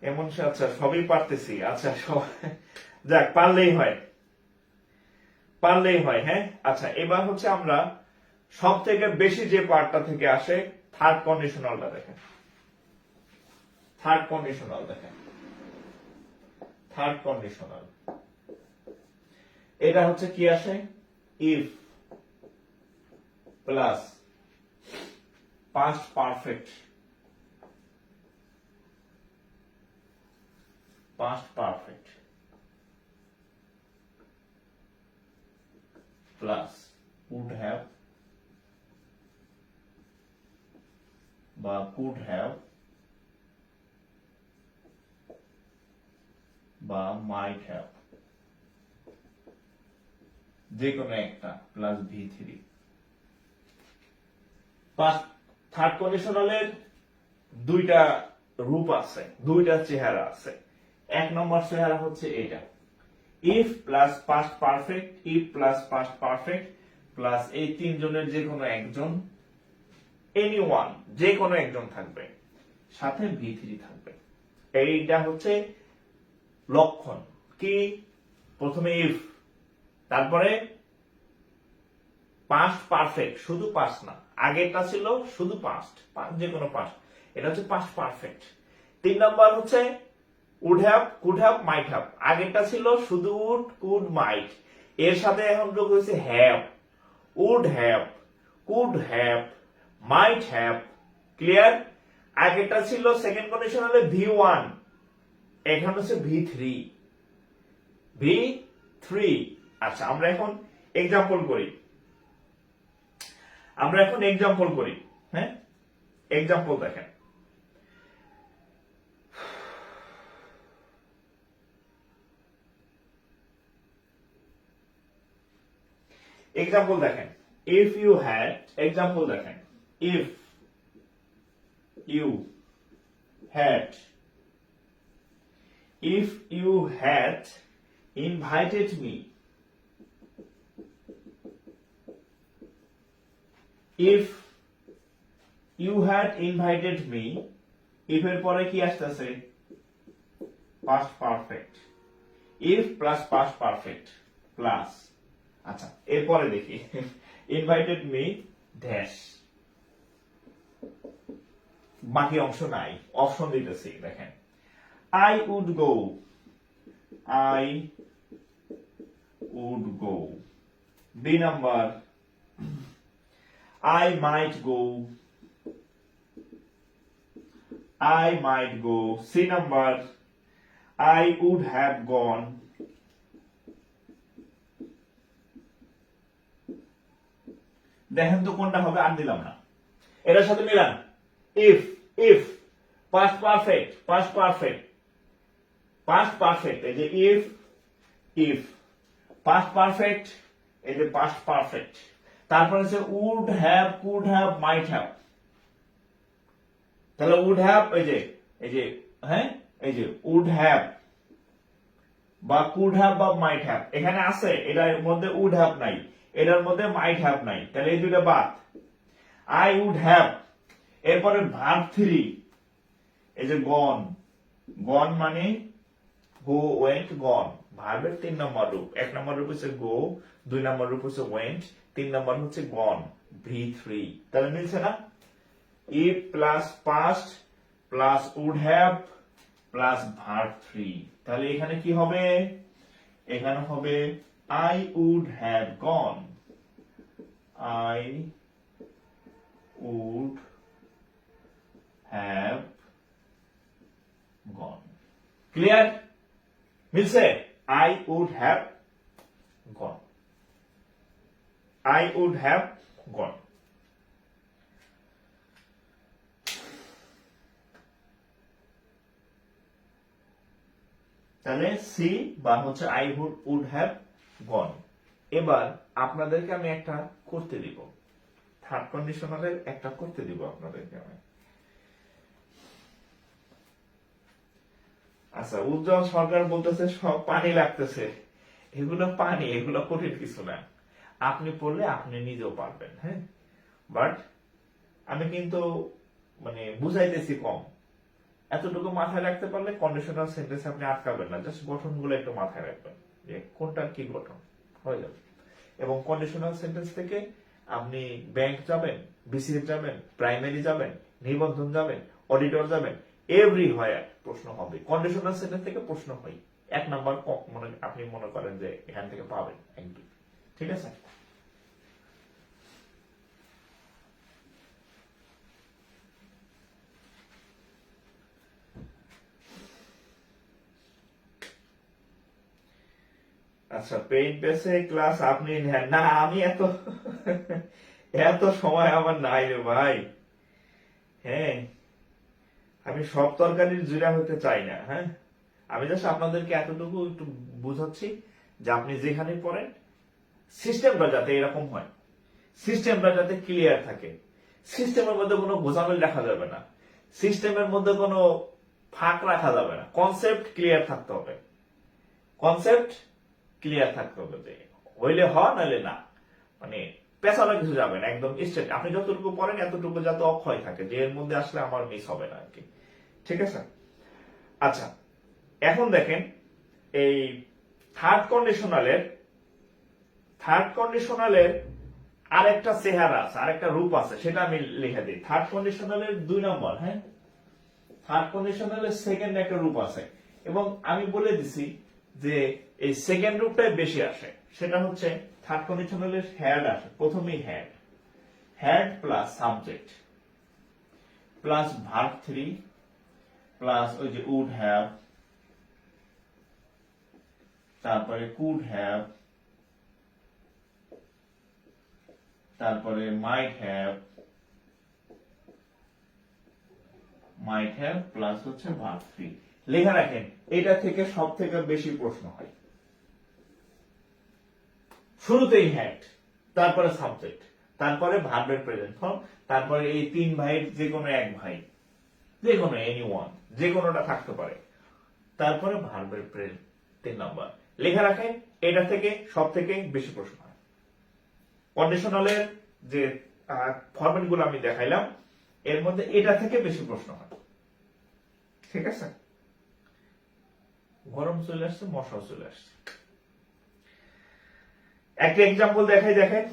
এমন আচ্ছা, সবই পারতেছি, আচ্ছা সব যাক, পারলেই হয়, পারলেই হয়। হ্যাঁ, আচ্ছা, এবার হচ্ছে আমরা সব থেকে বেশি যে পার্টটা থেকে আসে, থার্ড কন্ডিশনালটা দেখেন, থার্ড কন্ডিশনাল দেখেন, থার্ড কন্ডিশনাল, এটা হচ্ছে কি আসে, if plus past perfect, past perfect plus would have বা could have বা might have, যে কোনো একটা, প্লাস ভি থ্রি। থার্ড কন্ডিশনালের দুইটা রূপ আছে, দুইটা চেহারা আছে। এক নম্বর চেহারা হচ্ছে এটা, if plus past perfect, if plus past perfect plus এই তিনজনের যে কোনো একজন, এনি ওয়ান, যে কোনো একজন থাকবে, সাথে ভি থ্রি থাকবে। এইটা হচ্ছে লক্ষণ কি, প্রথমে ইফ, তারপরে পাস্ট পারফেক্ট, শুধু পাস্ট না, আগেরটা ছিল শুধু পাস্ট, যে কোনো পাস্ট, এটা হচ্ছে পাস্ট পারফেক্ট। 3 নাম্বার হচ্ছে would have, could have, might have, আগেরটা ছিল শুধু উড কুড মাইট, এর সাথে এখন যোগ হয়েছে have, would have, could have, might have. Clear? আগেরটা ছিল সেকেন্ড কন্ডিশনালে ভি ওয়ান, এখন হচ্ছে ভি থ্রি, ভি থ্রি। আচ্ছা, আমরা এখন এক্সাম্পল করি, আমরা এখন এক্সাম্পল করি। হ্যাঁ, এক্সাম্পল দেখেন, এক্সাম্পল দেখেন, ইফ ইউ হ্যাড, এক্সাম্পল দেখেন, if you had. If you had invited me. If you had invited me, if এর পরে কি আসতেছে? Past perfect. If plus past perfect plus. আচ্ছা, এরপরে দেখি invited me dash. বাকি অংশ নাই, অপশন দিতেছি দেখেন। I would go. I would go. B number. I might go. I might go. C number. I would have gone. দেখেন তো কোনটা হবে, আর দিলাম না, এটার সাথে মিলান। if past perfect এই যে if past perfect এই যে past perfect, তারপরে হচ্ছে would have, could have, might have। তাহলে would have এই যে হ্যাঁ এই যে would have বা could have বা might have এখানে আছে, এটার মধ্যে would have নাই, এটার মধ্যে might have নাই, তাহলে এই দুটো বাদ। I would have, এরপরে verb 3 এই যে gone মানে go went gone, ভার্বের 3 নম্বর রূপ। 1 নম্বর রূপ হচ্ছে go, 2 নম্বর রূপ হচ্ছে went, 3 নম্বর হচ্ছে gone, V3। তাহলে মিলছে না? if plus past plus would have plus verb 3, তাহলে এখানে কি হবে? এখানে হবে I would have gone, I would have gone। Clear? মিলছে? I would have gone, I would have gone। তাহলে সি বা হচ্ছে I would have gone। এবার আপনাদেরকে আমি একটা করতে দিব, থার্ড কন্ডিশনালের একটা করতে দিব আপনাদেরকে আমি। আচ্ছা, উজ্জ্বল সরকার বলতেছে সব পানি লাগতেছে, এগুলো পানি, এগুলো কঠিন কিছু না, আপনি পড়লে আপনি নিজেও পারবেন। হ্যাঁ, বাট আমি কিন্তু মানে বুঝাইতেছি কম, এতটুকু মাথায় রাখতে পারলে কন্ডিশনাল সেন্টেন্স আপনি আটকাবেন না, জাস্ট গঠনগুলো একটু মাথায় রাখবেন যে কোনটার কি গঠন হয়ে যাবে। এবং কন্ডিশনাল সেন্টেন্স থেকে আপনি ব্যাংক যাবেন, বিসিএস যাবেন, প্রাইমারি যাবেন, নিবন্ধন যাবেন, অডিটর যাবেন, এভরিহোয়ার প্রশ্ন হবে। কন্ডিশনাল সেন্টেন্স থেকে প্রশ্ন হয়, 1 নাম্বার আপনি মনে করেন যে এখান থেকে পাবেন 1-2, ঠিক আছে? আচ্ছা, পেইড বেসে ক্লাস আপনি নেন না, আমি এত সময় আমার নাই রে ভাই। হ্যাঁ, আমি সব তরকারির জিরা হতে চাই না। হ্যাঁ, আমি জাস্ট আপনাদেরকে এতটুকু একটু বুঝাচ্ছি যে আপনি যেখানে পড়েন সিস্টেমটা যাতে এরকম হয়, সিস্টেমটা যাতে ক্লিয়ার থাকে, সিস্টেমের মধ্যে কোনো গোজামিল রাখা যাবে না, সিস্টেমের মধ্যে কোনো ফাঁক রাখা যাবে না, কনসেপ্ট ক্লিয়ার থাকতে হবে, কনসেপ্ট ক্লিয়ার থাকতে হবে, যে হইলে হয় নাহলে না, মানে পেছানো কিছু যাবে না, একদম স্ট্রেট। আপনি যতটুকু পড়েন এতটুকু যাতে অক্ষয় থাকে, যে এর মধ্যে আসলে আমার মিস হবে না আর কি, ঠিক আছে? আচ্ছা, এখন দেখেন এই থার্ড কন্ডিশনালের আরেকটা চেহারা আছে, আরেকটা রূপ আছে, সেটা আমি লিখে দিই। থার্ড কন্ডিশনালের 2 নম্বর, হ্যাঁ, থার্ড কন্ডিশনালের সেকেন্ড একটা রূপ আছে, এবং আমি বলে দিছি যে এই সেকেন্ড রূপটাই বেশি আসে, সেটা হচ্ছে থার্ড কন্ডিশনালের হ্যাড আসে, প্রথমেই had plus subject plus verb 3 plus ওই যে উড হ্যাভ, তারপরে কুড হ্যাভ, তারপরে মাইট হ্যাভ প্লাস হচ্ছে ভার্ব 3। লেখা রাখেন, এটা থেকে সব থেকে বেশি প্রশ্ন হয়। শুরুতেই হ্যাড, তারপরে সাবজেক্ট, তারপরে ভার্বের প্রেজেন্ট ফর্ম, তারপরে এই 3 ভাইয়ের যে কোনো এক ভাই, যে কোনো এনি ওয়ান। যে কোনোটা থাকতে পারে। তারপরে ভার্বের প্রেজেন্ট 3 নাম্বার লেখা রাখেন, এটা থেকে সব থেকে বেশি প্রশ্ন হয়। কন্ডিশনালের যে ফরম্যাট গুলো আমি দেখাইলাম এর মধ্যে এটা থেকে বেশি প্রশ্ন হয়। ঠিক আছে, গরম চলে আসছে, মশাও চলে আসছে। একটা এক্সাম্পল দেখাই, দেখেন,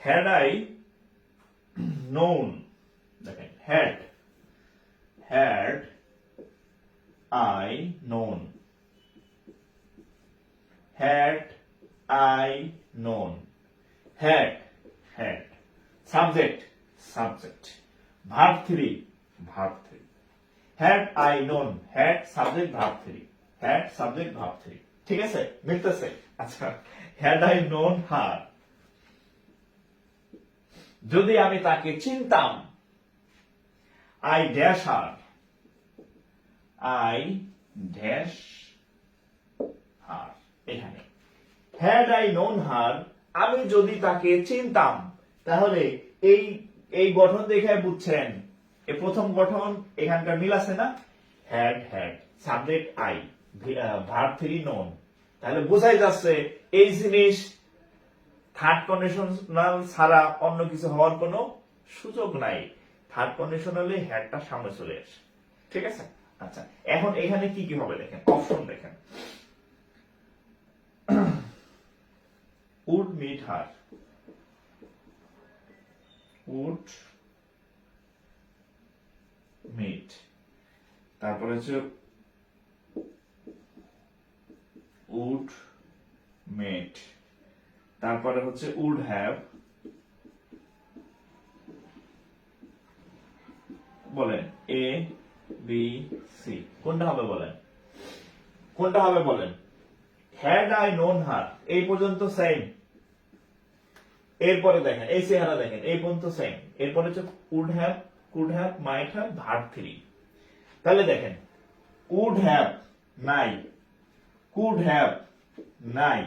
হ্যাড আই নোন, দেখেন had I known, had I known, had subject verb 3 had I known, had subject verb 3 ঠিক আছে, মিলতেছে। আচ্ছা, had I known her, যদি আমি তাকে চিনতাম, I dash her, এখানে had I known her, আমি যদি তাকে চিনতাম, তাহলে এই গঠন দেখে বুঝছেন এই প্রথম গঠন এখানকার মিল আছে না, had subject I verb 3 known, তাহলে বোঝাই যাচ্ছে এই জিনিস থার্ড কন্ডিশনাল ছাড়া অন্য কিছু হওয়ার কোনো সুযোগ নাই। থার্ড কন্ডিশনালে হ্যাডটা সামনে চলে আসে। ঠিক আছে, আচ্ছা, এখন এখানে কি কি হবে দেখেন, অপশন দেখেন, would meet her, would meet, তারপরে হচ্ছে would met, তারপরে হচ্ছে would have, বলেন A B C, কোনটা হবে বলেন, কোনটা হবে বলেন, had I known her এই পর্যন্ত সেম, এরপরে দেখেন এই চেহারা দেখেন এই পর্যন্ত সেম, এরপরে হচ্ছে would have, could have, might have, verb 3, তাহলে দেখেন would have নাই, could have নাই,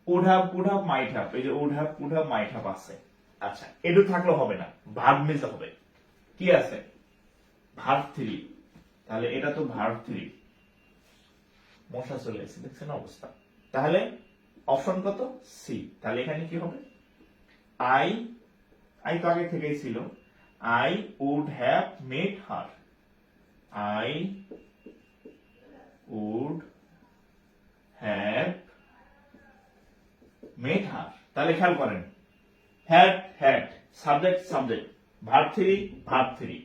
would have, could have, might have, এই যে would have, could have, might have আছে। আচ্ছা, এটু থাকলে হবে না, ভার্ব মিলতে হবে। কি আছে, ভার্ব 3, তাহলে এটা তো ভার্ব 3, মশা চলে এসেছে দেখছেন অবস্থা। তাহলে অপশন কত, সি। তাহলে এখানে কি হবে, আই তো আগে থেকেই ছিল, I would have met her, I would have met her. তাহলে খেয়াল করেন, হ্যাড সাবজেক্ট ভার্ব 3,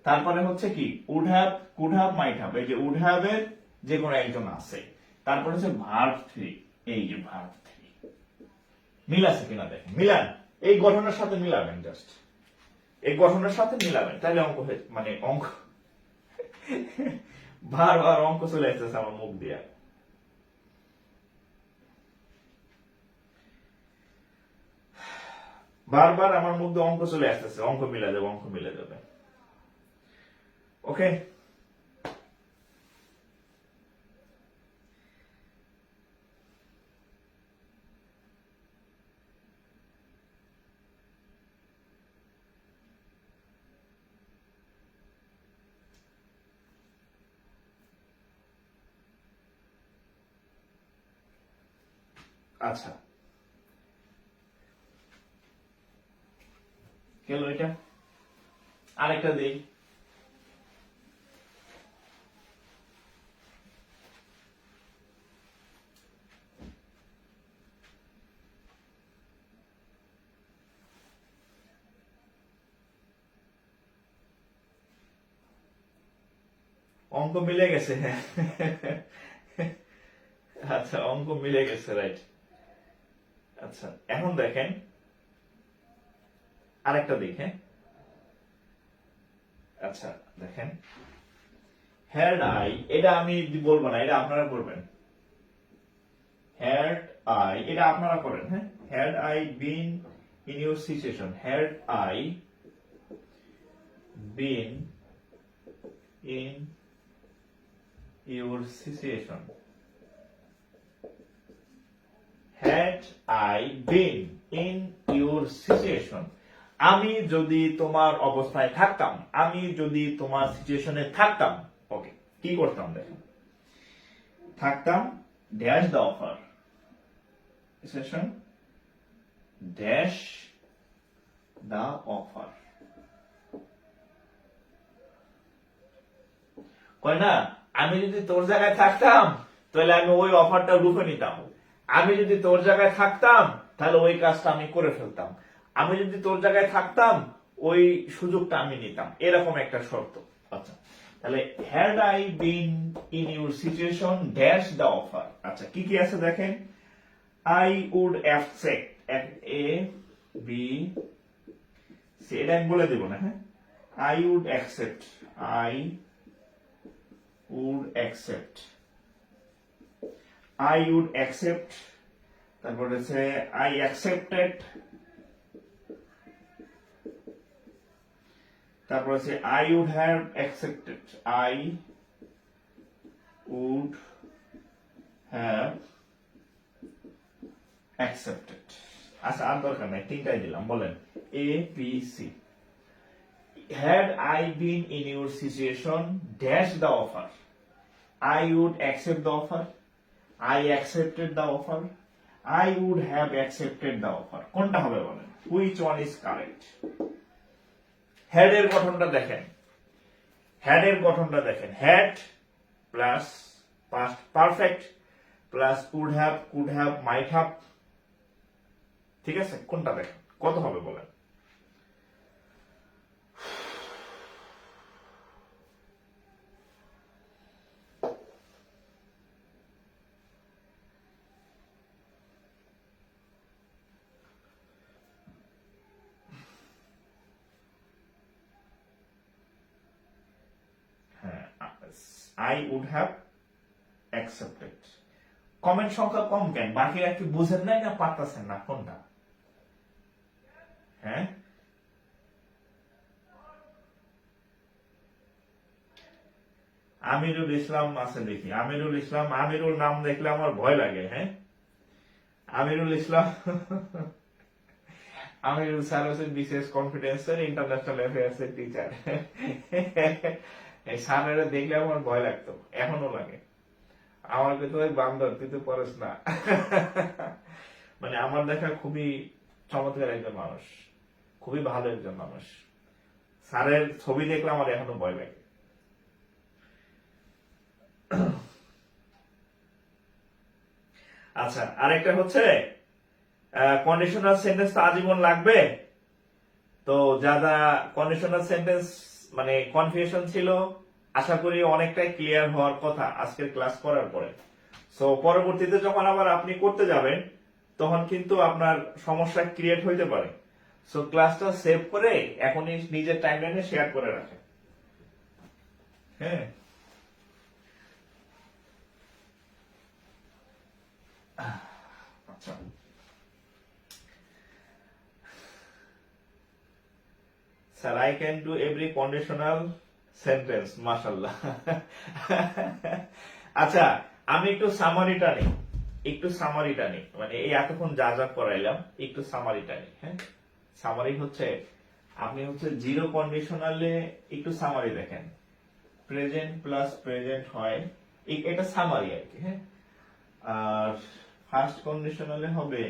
তারপরে হচ্ছে কি would have, could have, might have, এই যে উড হ্যাভ এর যে কোনো একজন আছে, তারপরে হচ্ছে ভার্ব 3, এই যে ভার্ব 3, মিল আছে কিনা দেখেন, মিলান, এই গঠনের সাথে মিলাবেন, জাস্ট এই গঠনের সাথে মিলাবেন, তাহলে অঙ্ক মানে অঙ্ক বারবার অঙ্ক চলে আসতেছে আমার মুখ দিয়ে। বারবার আমার মুখ দিয়ে অঙ্ক চলে আসতেছে, অঙ্ক মিলে যাবে। ওকে, আচ্ছা, গেল এটা, আরেকটা দিই, অঙ্ক মিলে গেছে, হ্যাঁ আচ্ছা, অঙ্ক মিলে গেছে, রাইট। আচ্ছা, এখন দেখেন আরেকটা দেখে, আচ্ছা দেখেন, হ্যাড আই, এটা আমি বলবো না, এটা আপনারা করবেন, হ্যাড আই, এটা আপনারা করেন, হ্যাঁ, had I been in your situation, had I been in your situation, had I been in your situation, আমি যদি তোমার অবস্থায় থাকতাম, আমি যদি তোমার সিচুয়েশনে থাকতাম, ওকে, কি করতাম দেখেন, থাকতাম dash the offer, situation dash the offer, কয় না, আমি যদি তোর জায়গায় থাকতাম তাহলে আমি ওই অফারটা রুখে নিতাম, আমি যদি তোর জায়গায় থাকতাম তাহলে ওই কাজটা আমি করে ফেলতাম, আমি যদি তোর জায়গায় থাকতাম ওই সুযোগটা আমি নিতাম, এরকম একটা শর্ত। আচ্ছা, তাহলে had I been in your situation dash the offer, আচ্ছা কি কি আছে দেখেন, I would accept, A B C, এটা আমি বলে দেব না, হ্যাঁ, I would accept, I would accept, I would accept, তারপরে আছে I accepted, তারপরে আছে I would have accepted, I would have accepted, আচ্ছা আর দরকার নাই, তিনটাই দিলাম, বলেন A B C, had I been in your situation dash the offer, I would accept the offer, I accepted the offer, I would have accepted the offer, কোনটা হবে বলেন, which one is correct? had এর গঠনটা দেখেন, had এর গঠনটা দেখেন, had plus past perfect plus would have, could have, might have, ঠিক আছে, কোনটা দেখেন, কত হবে বলেন? I would have accepted, comment সংখ্যা কম কেন, বাকিরা কি বুঝেন নাই না পারতেছেন না কোনটা? হ্যাঁ, আমিরুল ইসলাম আছে দেখি, আমিরুল ইসলাম, আমিরুল নাম দেখলে আমার ভয় লাগে, হ্যাঁ, আমিরুল ইসলাম আমিরুল স্যার হচ্ছে বিশেষ কনফিডেন্সের ইন্টারন্যাশনাল অ্যাফেয়ার্স এর টিচার, এই স্যারের দেখলে আমার ভয় লাগতো, এখনো লাগে, আমার কিন্তু ওই বান্দর, তুই তো পড়স না, মানে আমার দেখা খুবই চমৎকার একজন মানুষ, খুবই ভালো একজন মানুষ, স্যারের ছবি দেখলে আমার এখনো ভয় লাগে। আচ্ছা, আরেকটা হচ্ছে কন্ডিশনাল সেন্টেন্স তো আজীবন লাগবে, তো যারা কন্ডিশনাল সেন্টেন্স মানে কনফিউশন ছিল, আশা করি অনেকটাই ক্লিয়ার হওয়ার কথা আজকের ক্লাস করার পরে। সো পরবর্তীতে যখন আবার আপনি করতে যাবেন তখন কিন্তু আপনার সমস্যা ক্রিয়েট হইতে পারে। সো ক্লাসটা সেভ করে এখনই নিজের টাইমলাইনে শেয়ার করে রাখেন, হ্যাঁ। আচ্ছা, sir I can do every conditional sentence, মাশাআল্লাহ। আচ্ছা, আমি একটু সামারিটা নিই, মানে এই এতক্ষণ যা যা করাইলাম একটু সামারিটা নিই, হ্যাঁ। সামারি হচ্ছে, আপনি হচ্ছে জিরো কন্ডিশনালে একটু সামারি দেখেন, প্রেজেন্ট প্লাস প্রেজেন্ট হয়, এটা সামারি আর কি, হ্যাঁ। আর ফার্স্ট কন্ডিশনালে হবে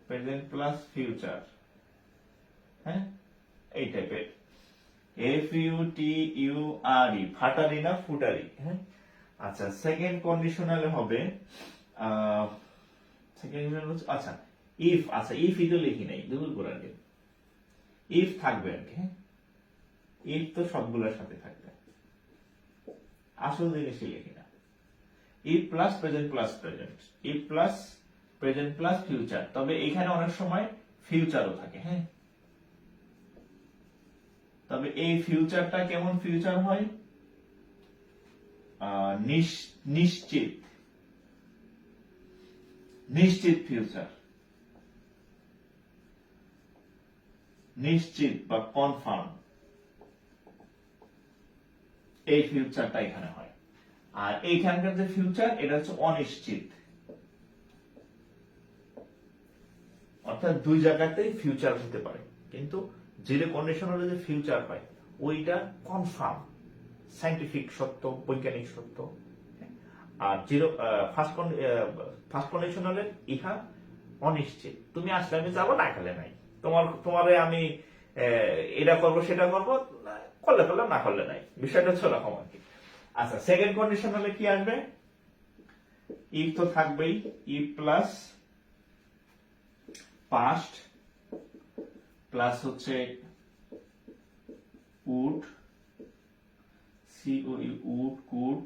প্রেজেন্ট প্লাস ফিউচার, হ্যাঁ, এই টাইপের, FUTURE, ফাটারি না ফুটারি, হ্যাঁ। আচ্ছা, সেকেন্ড কন্ডিশনালে হবে আচ্ছা ইফ, আচ্ছা ইফ তো লিখি নাই, দুল করে ইফ থাকবে আর কি, হ্যাঁ, ইফ তো সবগুলোর সাথে থাকবে, আসল জিনিসই লিখি না, if plus present plus present, if plus present plus future, তবে এখানে অনেক সময় ফিউচারও থাকে, হ্যাঁ। তবে এই ফিউচারটা কেমন ফিউচার হয়, নিশ্চিত, নিশ্চিত ফিউচার, নিশ্চিত বা কনফার্ম, এই ফিউচারটা এখানে হয়। আর এইখানকার যে ফিউচার, এটা হচ্ছে অনিশ্চিত, অর্থাৎ দুই জায়গাতেই ফিউচার হতে পারে, কিন্তু জিরো কন্ডিশনালে যে ফিউচার হয় ওইটা কনফার্ম, সাইন্টিফিক সত্য, বৈজ্ঞানিক সত্য। আর জিরো ফার্স্ট কন্ডিশনালে ইহা অনিশ্চিত, তুমি আসলে আমি যাবো, না গেলে নাই। তোমারে আমি এটা করবো সেটা করবো, করলে করলাম, না করলে নাই, বিষয়টা হচ্ছে ওরকম আর কি। আচ্ছা, সেকেন্ড কন্ডিশন হলে কি আসবে? ইফ তো থাকবেই, ইফ প্লাস পাস্ট প্লাস হচ্ছে উড, সিওই, would, could,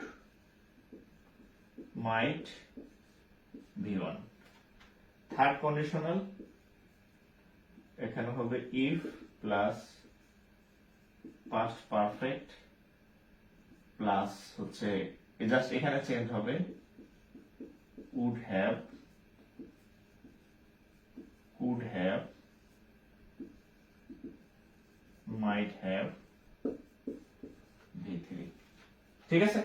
might, V1. Third conditional এখানে হবে if plus past perfect plus হচ্ছে জাস্ট এখানে চেঞ্জ হবে would have, could have, might have, V3। ঠিক আছে,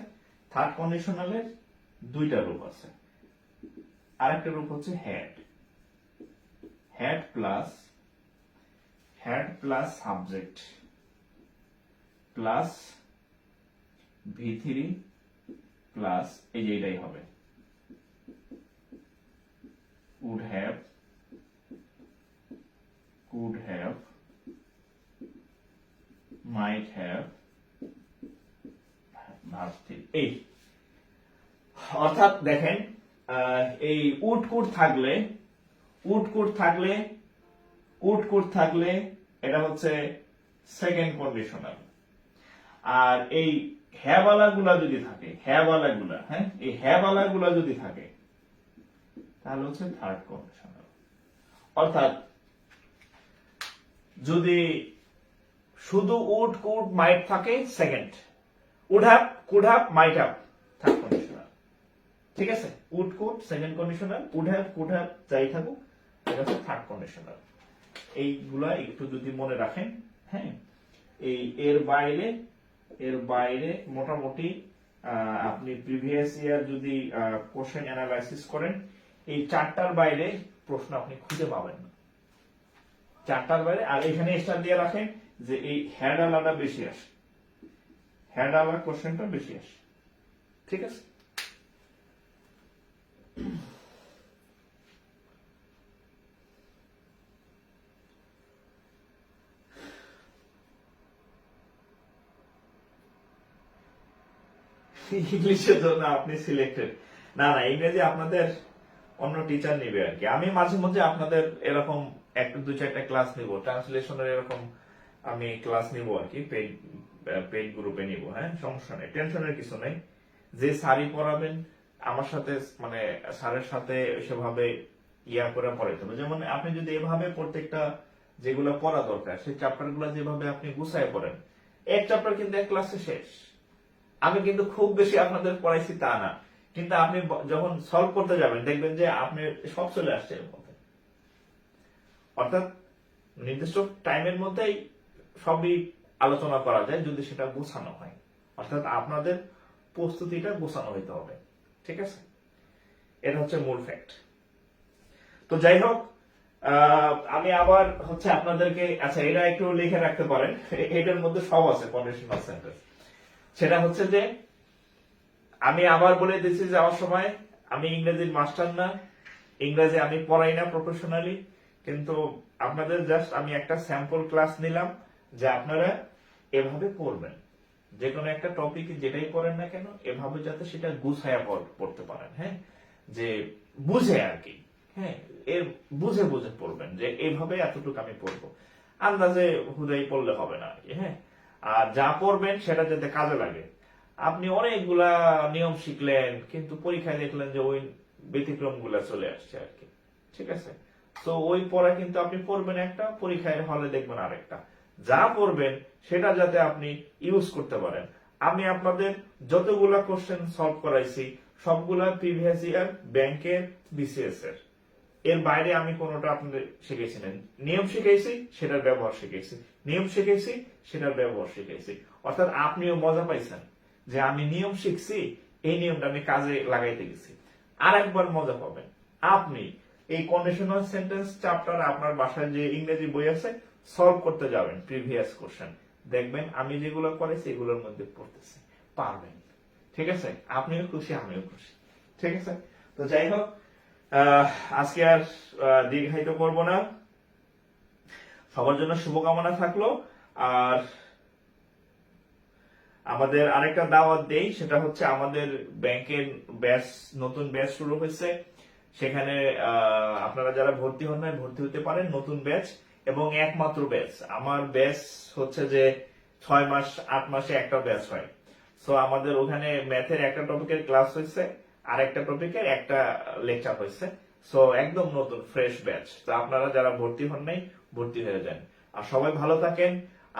থার্ড কন্ডিশনালের দুইটা রূপ আছে। আরেকটা রূপ হচ্ছে had, had plus subject plus V3 plus এই যে এটাই হবে would have, could have, might have, এই অর্থাৎ দেখেন এই উড কুড থাকলে এটা হচ্ছে সেকেন্ড কন্ডিশনাল। আর এই হ্যাবালা গুলা যদি থাকে, হ্যাঁ, এই হ্যাবালা গুলা যদি থাকে তাহলে হচ্ছে থার্ড কন্ডিশনাল। অর্থাৎ যদি শুধু উড কুড মাইট থাকে second, would have, could have, might have third conditional. ঠিক আছে, would could second conditional, would have, could have যাই থাকুক এটা হচ্ছে থার্ড কন্ডিশনাল। এইগুলা একটু যদি মনে রাখেন, হ্যাঁ। এই এর বাইরে মোটামুটি আপনি প্রিভিয়াস ইয়ার যদি কোশ্চেন অ্যানালাইসিস করেন, এই চারটার বাইরে প্রশ্ন আপনি খুঁজে পাবেন না, চারটার বাইরে। আর এখানে স্টার দিয়ে রাখেন যে এই হ্যাড আলাদা বেশি আসে, হ্যাড আলাদা কোশ্চেনটা বেশি আসে। ঠিক আছে, ইংলিশের জন্য আপনি সিলেক্টেড না, ইংরেজি আপনাদের অন্য টিচার নেবে আর কি। আমি মাঝে মধ্যে আপনাদের এরকম একটা দুই চারটা ক্লাস নিব, ট্রান্সলেশনের এরকম আমি ক্লাস নিব আর কি, পেইড গ্রুপে নিব। হ্যাঁ, সমস্যা নেই, টেনশনের কিছু নেই। যে স্যারই পড়াবেন আমার সাথে, মানে স্যারের সাথে সেভাবে ইয়া করে পড়াইতে হবে। যেমন আপনি যদি এভাবে প্রত্যেকটা যেগুলো পড়া দরকার সেই চ্যাপ্টার গুলো যেভাবে আপনি গুছায় পড়েন, এক চ্যাপ্টার কিন্তু এক ক্লাসে শেষ। আমি কিন্তু খুব বেশি আপনাদের পড়াইছি তা না, কিন্তু আপনি যখন সলভ করতে যাবেন দেখবেন যে আপনি সব চলে আসছে এর মধ্যে। অর্থাৎ নির্দিষ্ট টাইমের মধ্যেই সবই আলোচনা করা যায় যদি সেটা গোছানো হয়। অর্থাৎ আপনাদের প্রস্তুতিটা গোছানো হইতে হবে। ঠিক আছে, এটা হচ্ছে মূল ফ্যাক্ট। তো যাই হোক, আমি আবার হচ্ছে আপনাদেরকে, আচ্ছা এটা একটু লিখে রাখতে পারেন, এটার মধ্যে সব আছে কন্ডিশনাল সেন্টেন্স। সেটা হচ্ছে যে আমি আবার বলে দিচ্ছি যাওয়ার সময়, আমি ইংরেজির মাস্টার না, ইংরেজি আমি পড়াই না প্রফেশনালি, কিন্তু আপনাদের জাস্ট আমি একটা স্যাম্পল ক্লাস নিলাম যে আপনারা এভাবে পড়বেন। যে কোনো একটা টপিক যেটাই পড়েন না কেন এভাবে যাতে সেটা গুছায়া পড়তে পারেন। হ্যাঁ, যে বুঝে আর কি, হ্যাঁ, এর বুঝে বুঝে পড়বেন যে এইভাবে এতটুকু আমি পড়বো, আন্দাজে হুদাই পড়লে হবে না আর কি। হ্যাঁ, আর যা পড়বেন সেটা যাতে কাজে লাগে। আপনি অনেকগুলা নিয়ম শিখলেন কিন্তু পরীক্ষায় দেখলেন যে ওই ব্যতিক্রম গুলা চলে আসছে আর কি। ঠিক আছে, তো ওই পড়া কিন্তু আপনি পড়বেন একটা, পরীক্ষায় হলে দেখবেন আরেকটা। যা পড়বেন সেটা যাতে আপনি ইউজ করতে পারেন। আমি আপনাদের যতগুলা কোশ্চেন সলভ করাইছি সবগুলা প্রিভিয়াস ইয়ার ব্যাংকের, বিসিএস এর। এর বাইরে আমি কোনোটা আপনাদের শিখেছি না। নিয়ম শিখেছি সেটার ব্যবহার শিখেছি, নিয়ম শিখেছি সেটার ব্যবহার শিখেছি। অর্থাৎ আপনিও মজা পাইছেন যে আমি নিয়ম শিখছি, এই নিয়মটা আমি কাজে লাগাইতে গেছি। আর একবার মজা পাবেন, আপনি এই কন্ডিশনাল সেন্টেন্স চ্যাপ্টার আপনার বাসায় যে ইংরেজি বই আছে সলভ করতে যাবেন প্রিভিয়াস কোশ্চেন, দেখবেন আমি যেগুলো করেছি এগুলোর মধ্যে পড়তেছে, পারবেন। ঠিক আছে, আপনিও খুশি আমিও খুশি। ঠিক আছে, তো যাই হোক, আজকে আর দীর্ঘায়িত করব না, সবার জন্য শুভকামনা থাকলো। আর আমাদের আরেকটা দাওয়াত দেই, সেটা হচ্ছে আমাদের ব্যাংকের ব্যাচ, নতুন ব্যাচ শুরু হয়েছে। সেখানে আপনারা যারা ভর্তি হন নাই ভর্তি হতে পারেন, নতুন ব্যাচ এবং একমাত্র ব্যাচ। আমার ব্যাচ হচ্ছে যে 6 মাস 8 মাসে একটা ব্যাচ হয়। সো আমাদের ওখানে ম্যাথের একটা টপিকের ক্লাস হয়েছে, আর একটা টপিকের একটা লেকচার হয়েছে। সো একদম নতুন ফ্রেশ ব্যাচ। তো আপনারা যারা ভর্তি হন নাই ভর্তি হয়ে যান। আর সবাই ভালো থাকেন।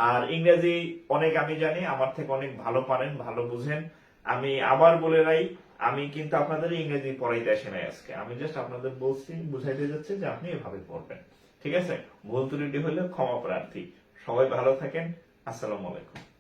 আর ইংরেজি অনেক আমি জানি, আমার থেকে অনেক ভালো পারেন, ভালো বুঝেন। আমি আবার বলে রাই, আমি কিন্তু আপনাদের ইংরেজি পড়াইতে আসি নাই আজকে, আমি জাস্ট আপনাদের বলছি, বুঝাইতে যাচ্ছি যে আপনি এভাবে পড়বেন। ঠিক আছে, ভুল ত্রুটি হলে ক্ষমা প্রার্থী। সবাই ভালো থাকেন, আসসালামু আলাইকুম।